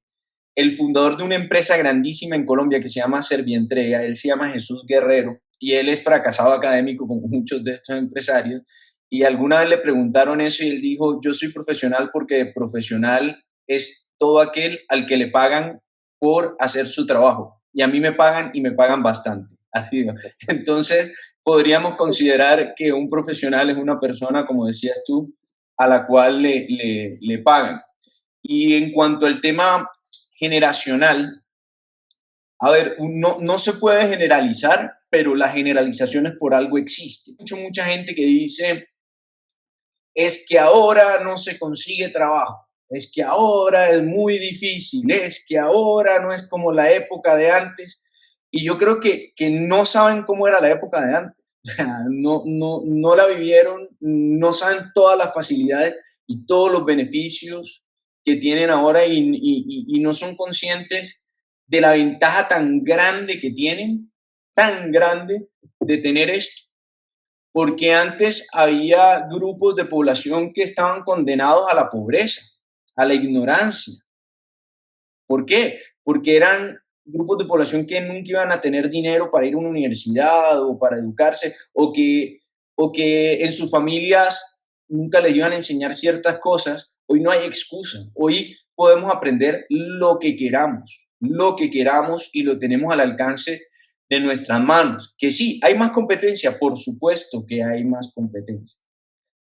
el fundador de una empresa grandísima en Colombia que se llama Servientrega. Él se llama Jesús Guerrero y él es fracasado académico como muchos de estos empresarios. Y alguna vez le preguntaron eso y él dijo: yo soy profesional porque profesional es todo aquel al que le pagan por hacer su trabajo. Y a mí me pagan, y me pagan bastante. Así, ¿no? Entonces, podríamos considerar que un profesional es una persona, como decías tú, a la cual le pagan. Y en cuanto al tema generacional, a ver, no se puede generalizar, pero las generalizaciones por algo existen. Mucha gente que dice: es que ahora no se consigue trabajo, es que ahora es muy difícil, es que ahora no es como la época de antes. Y yo creo que no saben cómo era la época de antes. O sea, no la vivieron, no saben todas las facilidades y todos los beneficios que tienen ahora, y no son conscientes de la ventaja tan grande que tienen, tan grande, de tener esto. Porque antes había grupos de población que estaban condenados a la pobreza, a la ignorancia. ¿Por qué? Porque eran grupos de población que nunca iban a tener dinero para ir a una universidad o para educarse, o que en sus familias nunca les iban a enseñar ciertas cosas. Hoy no hay excusa. Hoy podemos aprender lo que queramos, y lo tenemos al alcance de nuestras manos. Que sí, hay más competencia, por supuesto que hay más competencia,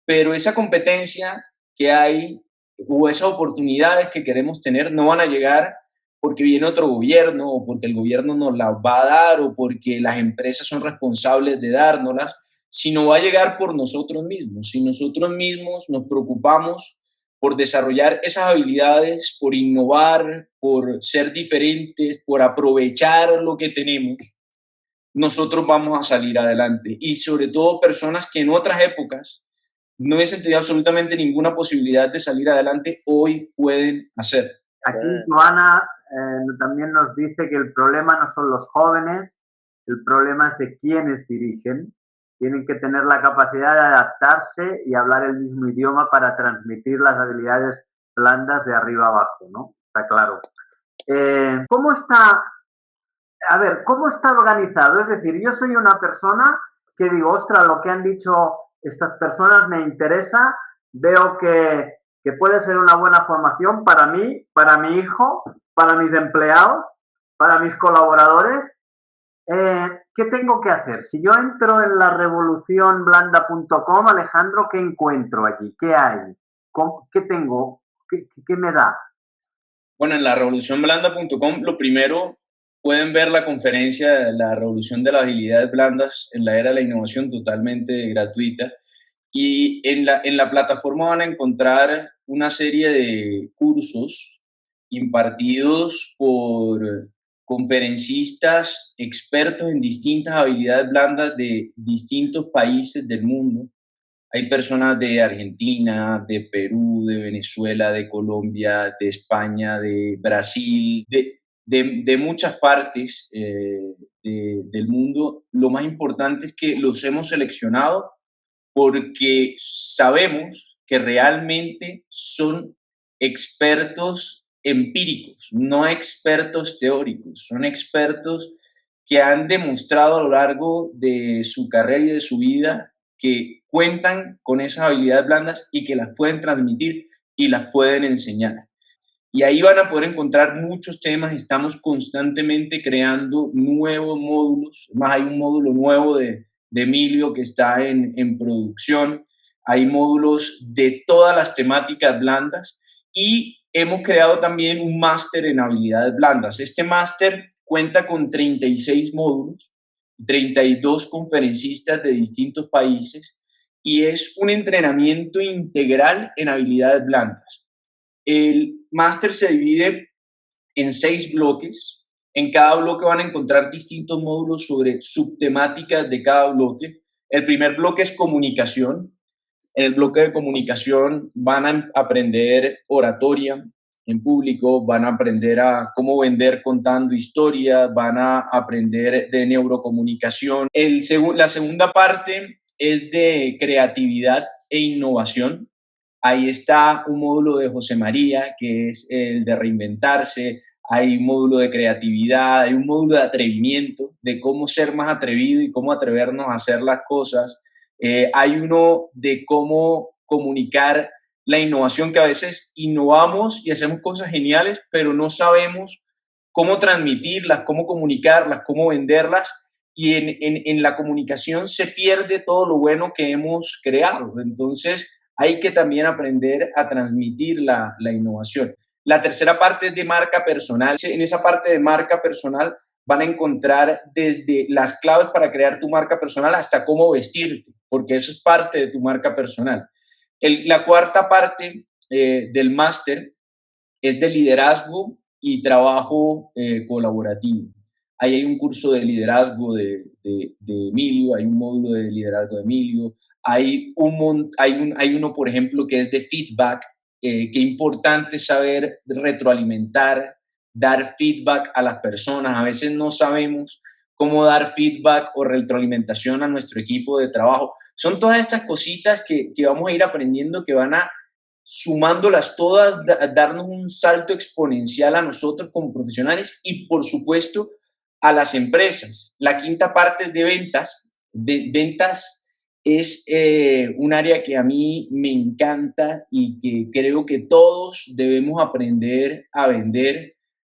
pero esa competencia que hay, o esas oportunidades que queremos tener, no van a llegar porque viene otro gobierno, o porque el gobierno nos las va a dar, o porque las empresas son responsables de dárnoslas, sino va a llegar por nosotros mismos. Si nosotros mismos nos preocupamos por desarrollar esas habilidades, por innovar, por ser diferentes, por aprovechar lo que tenemos, nosotros vamos a salir adelante. Y sobre todo personas que en otras épocas no hubiesen tenido absolutamente ninguna posibilidad de salir adelante, hoy pueden hacer. Aquí Joana también nos dice que el problema no son los jóvenes, el problema es de quienes dirigen. Tienen que tener la capacidad de adaptarse y hablar el mismo idioma para transmitir las habilidades blandas de arriba abajo, ¿no? Está claro. ¿Cómo está organizado? Es decir, yo soy una persona que digo: ostras, lo que han dicho estas personas me interesa, veo que que puede ser una buena formación para mí, para mi hijo, para mis empleados, para mis colaboradores. ¿Qué tengo que hacer? Si yo entro en la revolucionblanda.com, Alejandro, ¿qué encuentro allí? ¿Qué hay? ¿Qué tengo? ¿Qué me da? Bueno, en la revolucionblanda.com, lo primero, pueden ver la conferencia de la revolución de las habilidades blandas en la era de la innovación, totalmente gratuita. Y en la plataforma van a encontrar una serie de cursos impartidos por conferencistas expertos en distintas habilidades blandas de distintos países del mundo. Hay personas de Argentina, de Perú, de Venezuela, de Colombia, de España, de Brasil, de muchas partes del mundo. Lo más importante es que los hemos seleccionado porque sabemos que realmente son expertos empíricos, no expertos teóricos, son expertos que han demostrado a lo largo de su carrera y de su vida que cuentan con esas habilidades blandas y que las pueden transmitir y las pueden enseñar. Y ahí van a poder encontrar muchos temas. Estamos constantemente creando nuevos módulos. Más hay un módulo nuevo de Emilio que está en producción. Hay módulos de todas las temáticas blandas y hemos creado también un máster en habilidades blandas. Este máster cuenta con 36 módulos, 32 conferencistas de distintos países y es un entrenamiento integral en habilidades blandas. El máster se divide en 6 bloques. En cada bloque van a encontrar distintos módulos sobre subtemáticas de cada bloque. El primer bloque es comunicación. En el bloque de comunicación van a aprender oratoria en público, van a aprender a cómo vender contando historias, van a aprender de neurocomunicación. La segunda parte es de creatividad e innovación. Ahí está un módulo de José María, que es el de reinventarse. Hay un módulo de creatividad, hay un módulo de atrevimiento, de cómo ser más atrevido y cómo atrevernos a hacer las cosas. Hay uno de cómo comunicar la innovación, que a veces innovamos y hacemos cosas geniales, pero no sabemos cómo transmitirlas, cómo comunicarlas, cómo venderlas. Y en la comunicación se pierde todo lo bueno que hemos creado. Entonces, hay que también aprender a transmitir la innovación. La tercera parte es de marca personal. En esa parte de marca personal van a encontrar desde las claves para crear tu marca personal hasta cómo vestirte, porque eso es parte de tu marca personal. La cuarta parte del máster es de liderazgo y trabajo colaborativo. Ahí hay un curso de liderazgo de Emilio, hay un módulo de liderazgo de Emilio, hay uno, por ejemplo, que es de feedback, que importante saber retroalimentar, dar feedback a las personas. A veces no sabemos cómo dar feedback o retroalimentación a nuestro equipo de trabajo. Son todas estas cositas que vamos a ir aprendiendo, que van a, sumándolas todas, darnos un salto exponencial a nosotros como profesionales y, por supuesto, a las empresas. La quinta parte es de ventas. Ventas es un área que a mí me encanta y que creo que todos debemos aprender a vender.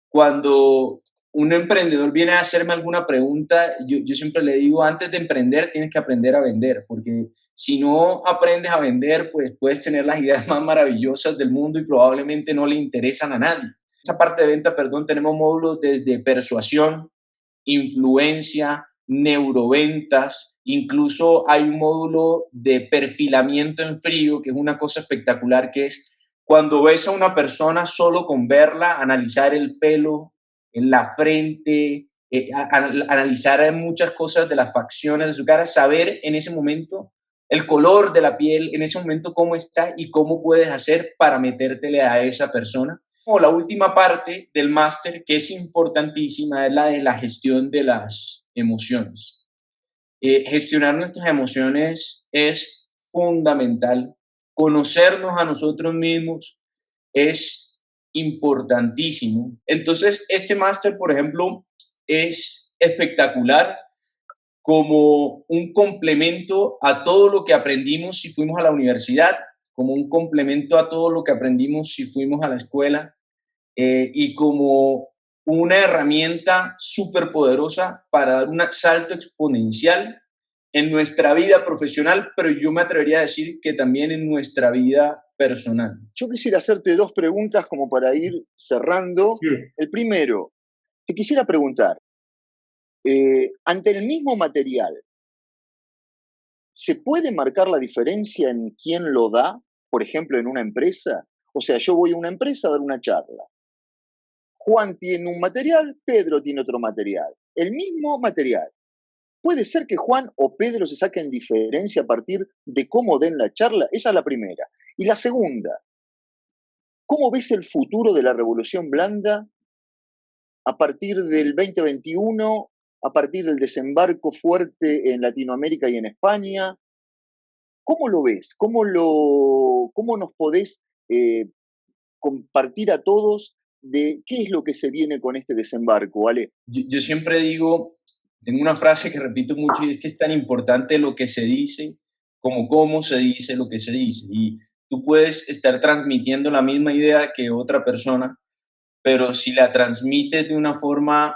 Cuando un emprendedor viene a hacerme alguna pregunta, yo siempre le digo, antes de emprender tienes que aprender a vender, porque si no aprendes a vender, pues puedes tener las ideas más maravillosas del mundo y probablemente no le interesan a nadie. Esa parte de venta, perdón, tenemos módulos desde persuasión, influencia, neuroventas, incluso hay un módulo de perfilamiento en frío, que es una cosa espectacular, que es cuando ves a una persona solo con verla, analizar el pelo, en la frente, analizar muchas cosas de las facciones de su cara, saber en ese momento el color de la piel, en ese momento cómo está y cómo puedes hacer para metértele a esa persona. O la última parte del máster, que es importantísima, es la de la gestión de las emociones. Gestionar nuestras emociones es fundamental. Conocernos a nosotros mismos es importantísimo. Entonces, este máster, por ejemplo, es espectacular como un complemento a todo lo que aprendimos si fuimos a la universidad como un complemento a todo lo que aprendimos si fuimos a la escuela, y como una herramienta súper poderosa para dar un salto exponencial en nuestra vida profesional, pero yo me atrevería a decir que también en nuestra vida personal. Yo quisiera hacerte dos preguntas como para ir cerrando. Sí, El primero, te quisiera preguntar, ante el mismo material, ¿se puede marcar la diferencia en quién lo da? Por ejemplo, en una empresa. O sea, yo voy a una empresa a dar una charla. Juan tiene un material, Pedro tiene otro material. El mismo material. ¿Puede ser que Juan o Pedro se saquen diferencia a partir de cómo den la charla? Esa es la primera. Y la segunda, ¿cómo ves el futuro de la revolución blanda a partir del 2021, a partir del desembarco fuerte en Latinoamérica y en España? ¿Cómo lo ves? ¿Cómo nos podés compartir a todos de qué es lo que se viene con este desembarco, ¿vale? Yo siempre digo, tengo una frase que repito mucho y es que es tan importante lo que se dice como cómo se dice lo que se dice. Y tú puedes estar transmitiendo la misma idea que otra persona, pero si la transmites de una forma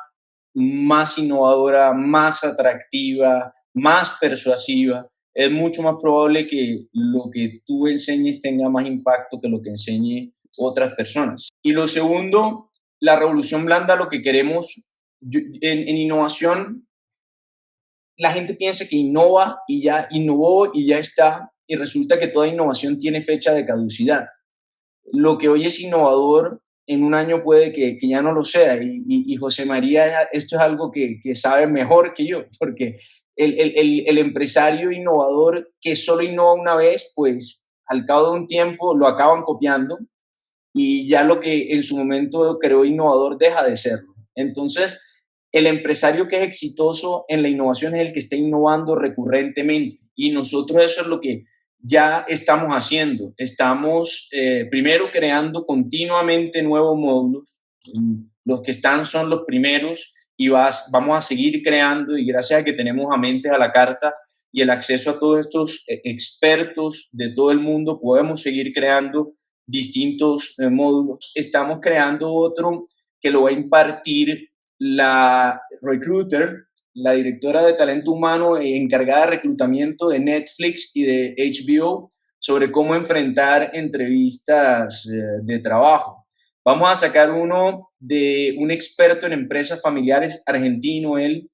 más innovadora, más atractiva, más persuasiva, es mucho más probable que lo que tú enseñes tenga más impacto que lo que enseñe otras personas. Y lo segundo, la revolución blanda, lo que queremos en innovación, la gente piensa que innova y ya innovó y ya está, y resulta que toda innovación tiene fecha de caducidad. Lo que hoy es innovador en un año puede que ya no lo sea. Y José María, esto es algo que sabe mejor que yo, porque el empresario innovador que solo innova una vez, pues al cabo de un tiempo lo acaban copiando y ya lo que en su momento creó innovador deja de serlo. Entonces, el empresario que es exitoso en la innovación es el que está innovando recurrentemente y nosotros eso es lo que ya estamos haciendo. Estamos primero creando continuamente nuevos módulos. Los que están son los primeros y vamos a seguir creando y gracias a que tenemos a Mentes a la Carta y el acceso a todos estos expertos de todo el mundo, podemos seguir creando distintos módulos. Estamos creando otro que lo va a impartir la recruiter, la directora de talento humano encargada de reclutamiento de Netflix y de HBO, sobre cómo enfrentar entrevistas de trabajo. Vamos a sacar uno de un experto en empresas familiares argentino, él,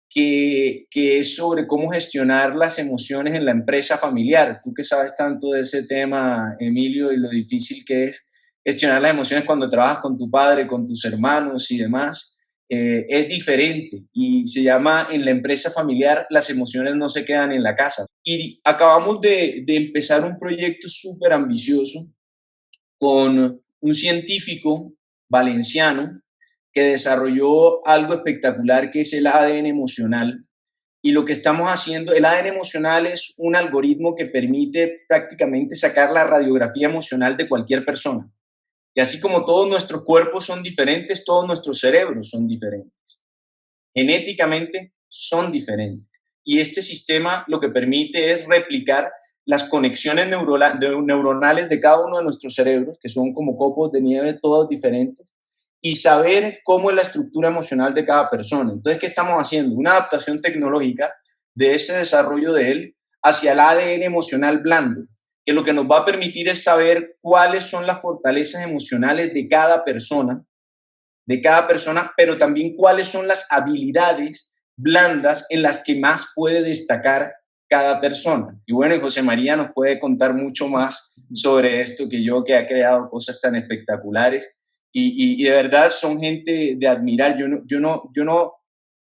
que es sobre cómo gestionar las emociones en la empresa familiar. Tú que sabes tanto de ese tema, Emilio, y lo difícil que es gestionar las emociones cuando trabajas con tu padre, con tus hermanos y demás, es diferente y se llama en la empresa familiar las emociones no se quedan en la casa. Y acabamos de empezar un proyecto súper ambicioso con un científico valenciano que desarrolló algo espectacular que es el ADN emocional. Y lo que estamos haciendo, el ADN emocional es un algoritmo que permite prácticamente sacar la radiografía emocional de cualquier persona. Y así como todos nuestros cuerpos son diferentes, todos nuestros cerebros son diferentes. Genéticamente son diferentes. Y este sistema lo que permite es replicar las conexiones neuronales de cada uno de nuestros cerebros, que son como copos de nieve, todos diferentes, y saber cómo es la estructura emocional de cada persona. Entonces, ¿qué estamos haciendo? Una adaptación tecnológica de ese desarrollo de él hacia el ADN emocional blando, que lo que nos va a permitir es saber cuáles son las fortalezas emocionales de cada persona, pero también cuáles son las habilidades blandas en las que más puede destacar cada persona. Y bueno, José María nos puede contar mucho más sobre esto que yo, que ha creado cosas tan espectaculares y de verdad son gente de admirar.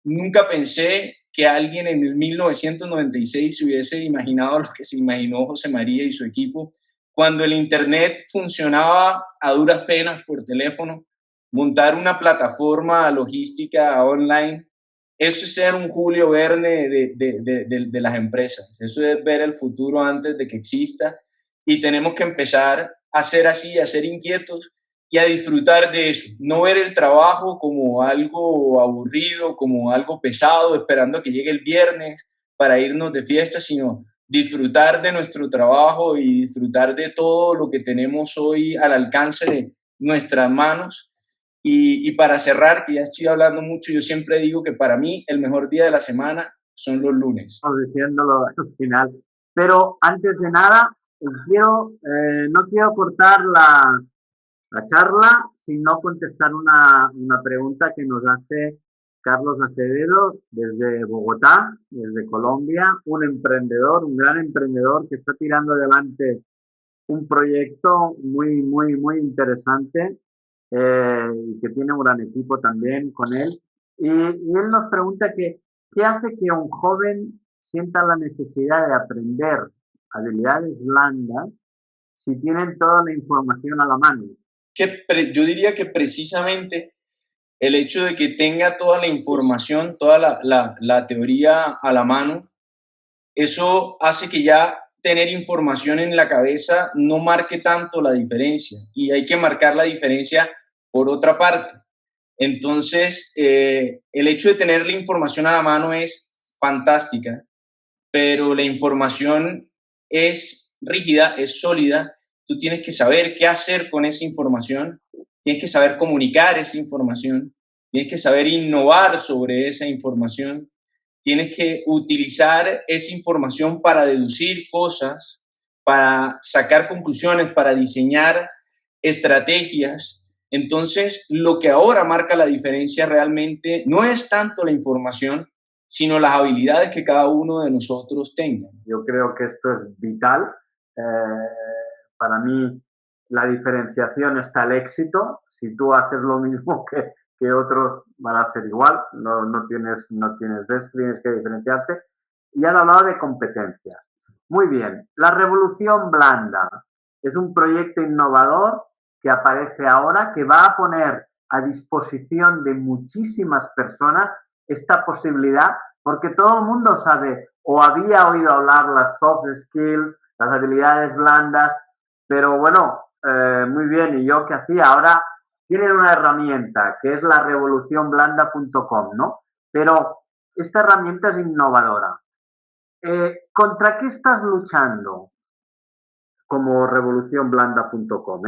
Nunca pensé que alguien en el 1996 se hubiese imaginado lo que se imaginó José María y su equipo cuando el Internet funcionaba a duras penas por teléfono. Montar una plataforma logística online, eso es ser un Julio Verne de las empresas, eso es ver el futuro antes de que exista y tenemos que empezar a ser así, a ser inquietos y a disfrutar de eso, no ver el trabajo como algo aburrido, como algo pesado, esperando a que llegue el viernes para irnos de fiesta, sino disfrutar de nuestro trabajo y disfrutar de todo lo que tenemos hoy al alcance de nuestras manos. Y para cerrar, que ya estoy hablando mucho, yo siempre digo que para mí el mejor día de la semana son los lunes. Estamos diciéndolo al final. Pero antes de nada, no quiero cortar la charla sin no contestar una pregunta que nos hace Carlos Acevedo desde Bogotá, desde Colombia, un emprendedor, un gran emprendedor que está tirando adelante un proyecto muy, muy, muy interesante y que tiene un gran equipo también con él. Y él nos pregunta que, ¿qué hace que un joven sienta la necesidad de aprender habilidades blandas si tienen toda la información a la mano? Yo diría que precisamente el hecho de que tenga toda la información, toda la teoría a la mano, eso hace que ya tener información en la cabeza no marque tanto la diferencia, y hay que marcar la diferencia por otra parte. Entonces, el hecho de tener la información a la mano es fantástica, pero la información es rígida, es sólida. Tú tienes que saber qué hacer con esa información, tienes que saber comunicar esa información, tienes que saber innovar sobre esa información, tienes que utilizar esa información para deducir cosas, para sacar conclusiones, para diseñar estrategias. Entonces, lo que ahora marca la diferencia realmente no es tanto la información, sino las habilidades que cada uno de nosotros tenga. Yo creo que esto es vital. Para mí, la diferenciación está el éxito. Si tú haces lo mismo que otros, van a ser igual. No tienes de esto, tienes que diferenciarte. Y han hablado de competencias. Muy bien. La revolución blanda es un proyecto innovador que aparece ahora, que va a poner a disposición de muchísimas personas esta posibilidad, porque todo el mundo sabe o había oído hablar las soft skills, las habilidades blandas, pero bueno, muy bien, ¿y yo qué hacía? Ahora tienen una herramienta que es la revolucionblanda.com, ¿no? Pero esta herramienta es innovadora. ¿Contra qué estás luchando como revolucionblanda.com?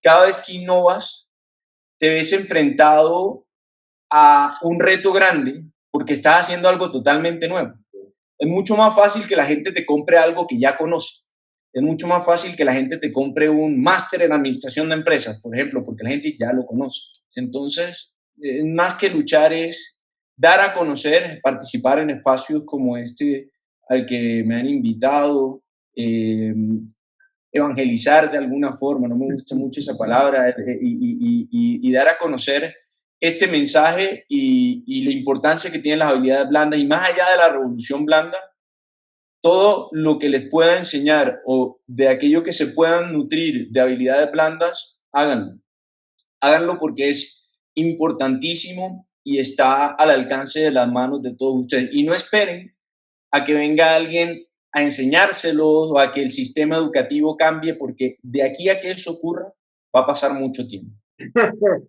Cada vez que innovas, te ves enfrentado a un reto grande porque estás haciendo algo totalmente nuevo. Es mucho más fácil que la gente te compre algo que ya conoce. Es mucho más fácil que la gente te compre un máster en administración de empresas, por ejemplo, porque la gente ya lo conoce. Entonces, más que luchar es dar a conocer, participar en espacios como este al que me han invitado, evangelizar de alguna forma, no me gusta mucho esa palabra, y dar a conocer este mensaje y la importancia que tienen las habilidades blandas, y más allá de la revolución blanda, todo lo que les pueda enseñar o de aquello que se puedan nutrir de habilidades blandas, háganlo. Háganlo porque es importantísimo y está al alcance de las manos de todos ustedes. Y no esperen a que venga alguien a enseñárselos o a que el sistema educativo cambie, porque de aquí a que eso ocurra va a pasar mucho tiempo.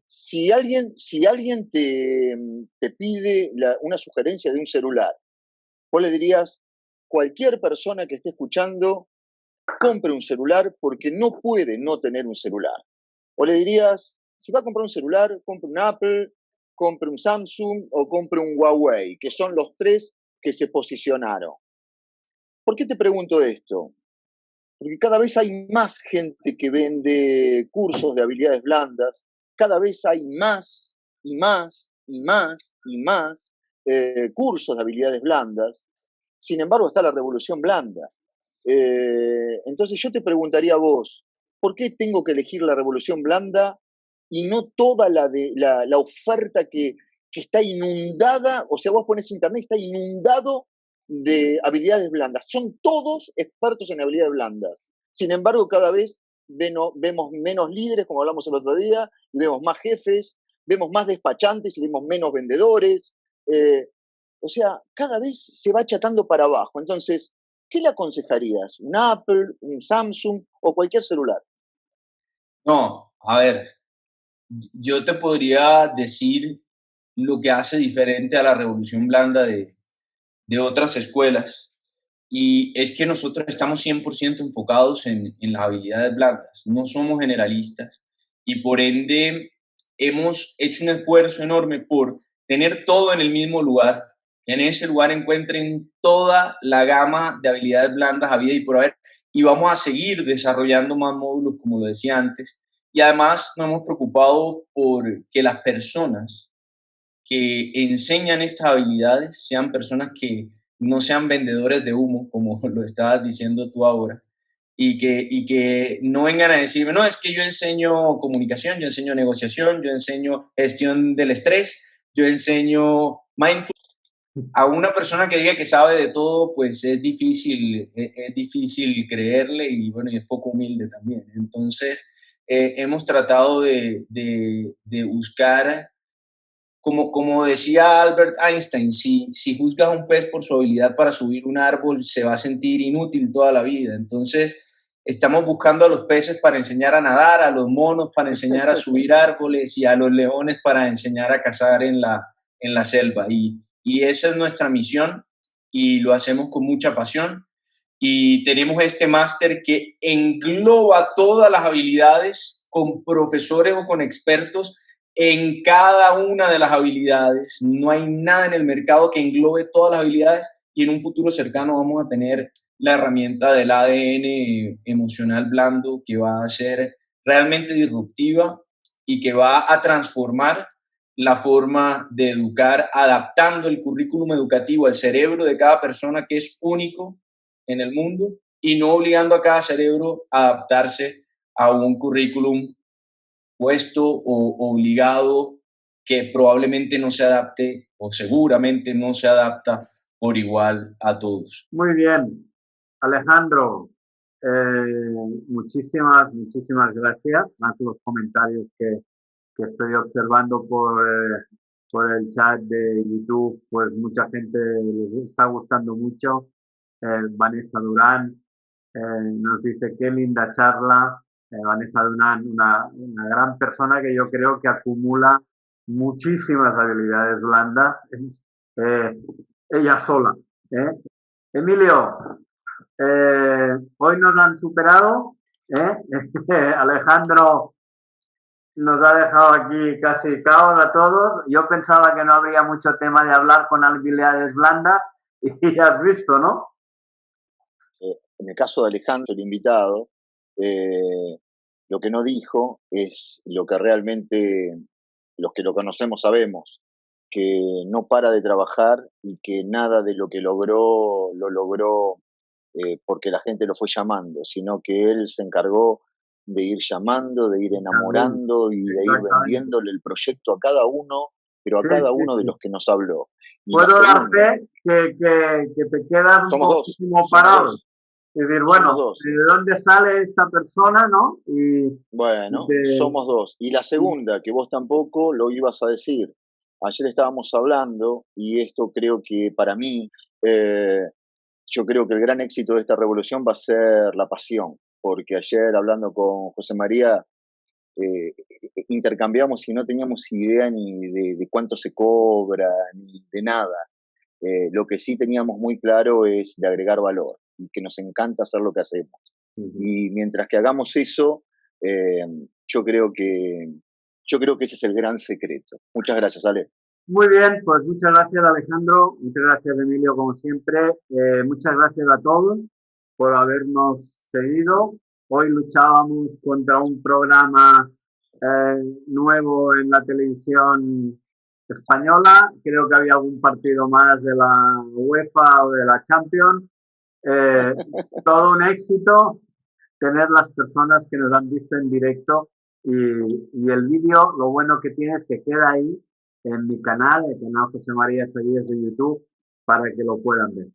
Si alguien te pide una sugerencia de un celular, vos le dirías, cualquier persona que esté escuchando, compre un celular porque no puede no tener un celular. O le dirías, si va a comprar un celular, compre un Apple, compre un Samsung o compre un Huawei, que son los tres que se posicionaron. ¿Por qué te pregunto esto? Porque cada vez hay más gente que vende cursos de habilidades blandas, cada vez hay más y más y más y más cursos de habilidades blandas. Sin embargo, está la revolución blanda. Entonces yo te preguntaría a vos, ¿por qué tengo que elegir la revolución blanda y no toda la oferta que está inundada? O sea, vos pones internet, está inundado de habilidades blandas. Son todos expertos en habilidades blandas. Sin embargo, cada vez vemos menos líderes, como hablamos el otro día, y vemos más jefes, vemos más despachantes y vemos menos vendedores. O sea, cada vez se va achatando para abajo. Entonces, ¿qué le aconsejarías? ¿Un Apple, un Samsung o cualquier celular? No, a ver, yo te podría decir lo que hace diferente a la revolución blanda de otras escuelas, y es que nosotros estamos 100% enfocados en las habilidades blandas, no somos generalistas y por ende hemos hecho un esfuerzo enorme por tener todo en el mismo lugar, que en ese lugar encuentren toda la gama de habilidades blandas a vida y por haber, y vamos a seguir desarrollando más módulos, como lo decía antes, y además nos hemos preocupado por que las personas que enseñan estas habilidades sean personas que no sean vendedores de humo, como lo estabas diciendo tú ahora, y que no vengan a decirme, no, es que yo enseño comunicación, yo enseño negociación, yo enseño gestión del estrés, yo enseño mindfulness. A una persona que diga que sabe de todo, pues es difícil creerle y bueno, y es poco humilde también. Entonces, hemos tratado de buscar como decía Albert Einstein, si juzgas a un pez por su habilidad para subir un árbol, se va a sentir inútil toda la vida. Entonces, estamos buscando a los peces para enseñar a nadar, a los monos para enseñar a subir árboles y a los leones para enseñar a cazar en la selva. Y esa es nuestra misión y lo hacemos con mucha pasión. Y tenemos este máster que engloba todas las habilidades con profesores o con expertos en cada una de las habilidades. No hay nada en el mercado que englobe todas las habilidades y en un futuro cercano vamos a tener la herramienta del ADN emocional blando que va a ser realmente disruptiva y que va a transformar la forma de educar, adaptando el currículum educativo al cerebro de cada persona que es único en el mundo y no obligando a cada cerebro a adaptarse a un currículum puesto o obligado que probablemente no se adapte o seguramente no se adapta por igual a todos. Muy bien, Alejandro, muchísimas gracias. Más los comentarios que estoy observando por el chat de YouTube, pues mucha gente les está gustando mucho. Vanessa Durán nos dice qué linda charla. Vanessa Durán, una gran persona que yo creo que acumula muchísimas habilidades blandas, ella sola. Emilio, hoy nos han superado. Alejandro nos ha dejado aquí casi caos a todos. Yo pensaba que no habría mucho tema de hablar con habilidades blandas y has visto, ¿no? En el caso de Alejandro, el invitado, lo que no dijo es lo que realmente los que lo conocemos sabemos, que no para de trabajar y que nada de lo que logró lo logró porque la gente lo fue llamando, sino que él se encargó de ir llamando, de ir enamorando y de ir vendiéndole el proyecto a cada uno, pero a cada uno de los que nos habló. Y puedo dar fe que te quedas un poquísimo parado. Es decir, bueno, ¿de dónde sale esta persona, no? Bueno, somos dos. Y la segunda, que vos tampoco lo ibas a decir. Ayer estábamos hablando, y esto creo que para mí, yo creo que el gran éxito de esta revolución va a ser la pasión. Porque ayer hablando con José María, intercambiamos y no teníamos idea ni de cuánto se cobra, ni de nada. Lo que sí teníamos muy claro es de agregar valor y que nos encanta hacer lo que hacemos. Y mientras que hagamos eso, yo creo que ese es el gran secreto. Muchas gracias, Ale. Muy bien, pues muchas gracias, Alejandro. Muchas gracias, Emilio, como siempre. Muchas gracias a todos por habernos seguido. Hoy luchábamos contra un programa nuevo en la televisión española. Creo que había algún partido más de la UEFA o de la Champions. Todo un éxito tener las personas que nos han visto en directo y el vídeo, lo bueno que tiene es que queda ahí en mi canal, el canal José María Seguías de YouTube, para que lo puedan ver.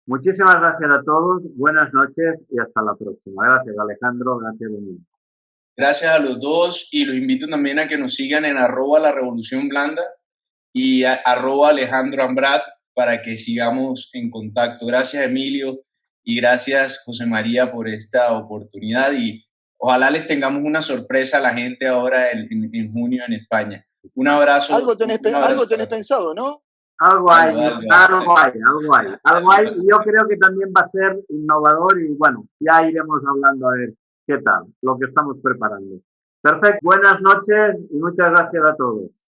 Muchísimas gracias a todos, buenas noches y hasta la próxima. Gracias, Alejandro, gracias, Emilio. Gracias a los dos y los invito también a que nos sigan en @larevolucionblanda y @Alejandro Ambrat para que sigamos en contacto. Gracias, Emilio, y gracias, José María, por esta oportunidad y ojalá les tengamos una sorpresa a la gente ahora en junio en España. Un abrazo. Algo tenés pensado, ¿no? Algo hay, Algo, algo. algo hay. Y yo creo que también va a ser innovador y bueno, ya iremos hablando a ver qué tal, lo que estamos preparando. Perfecto, buenas noches y muchas gracias a todos.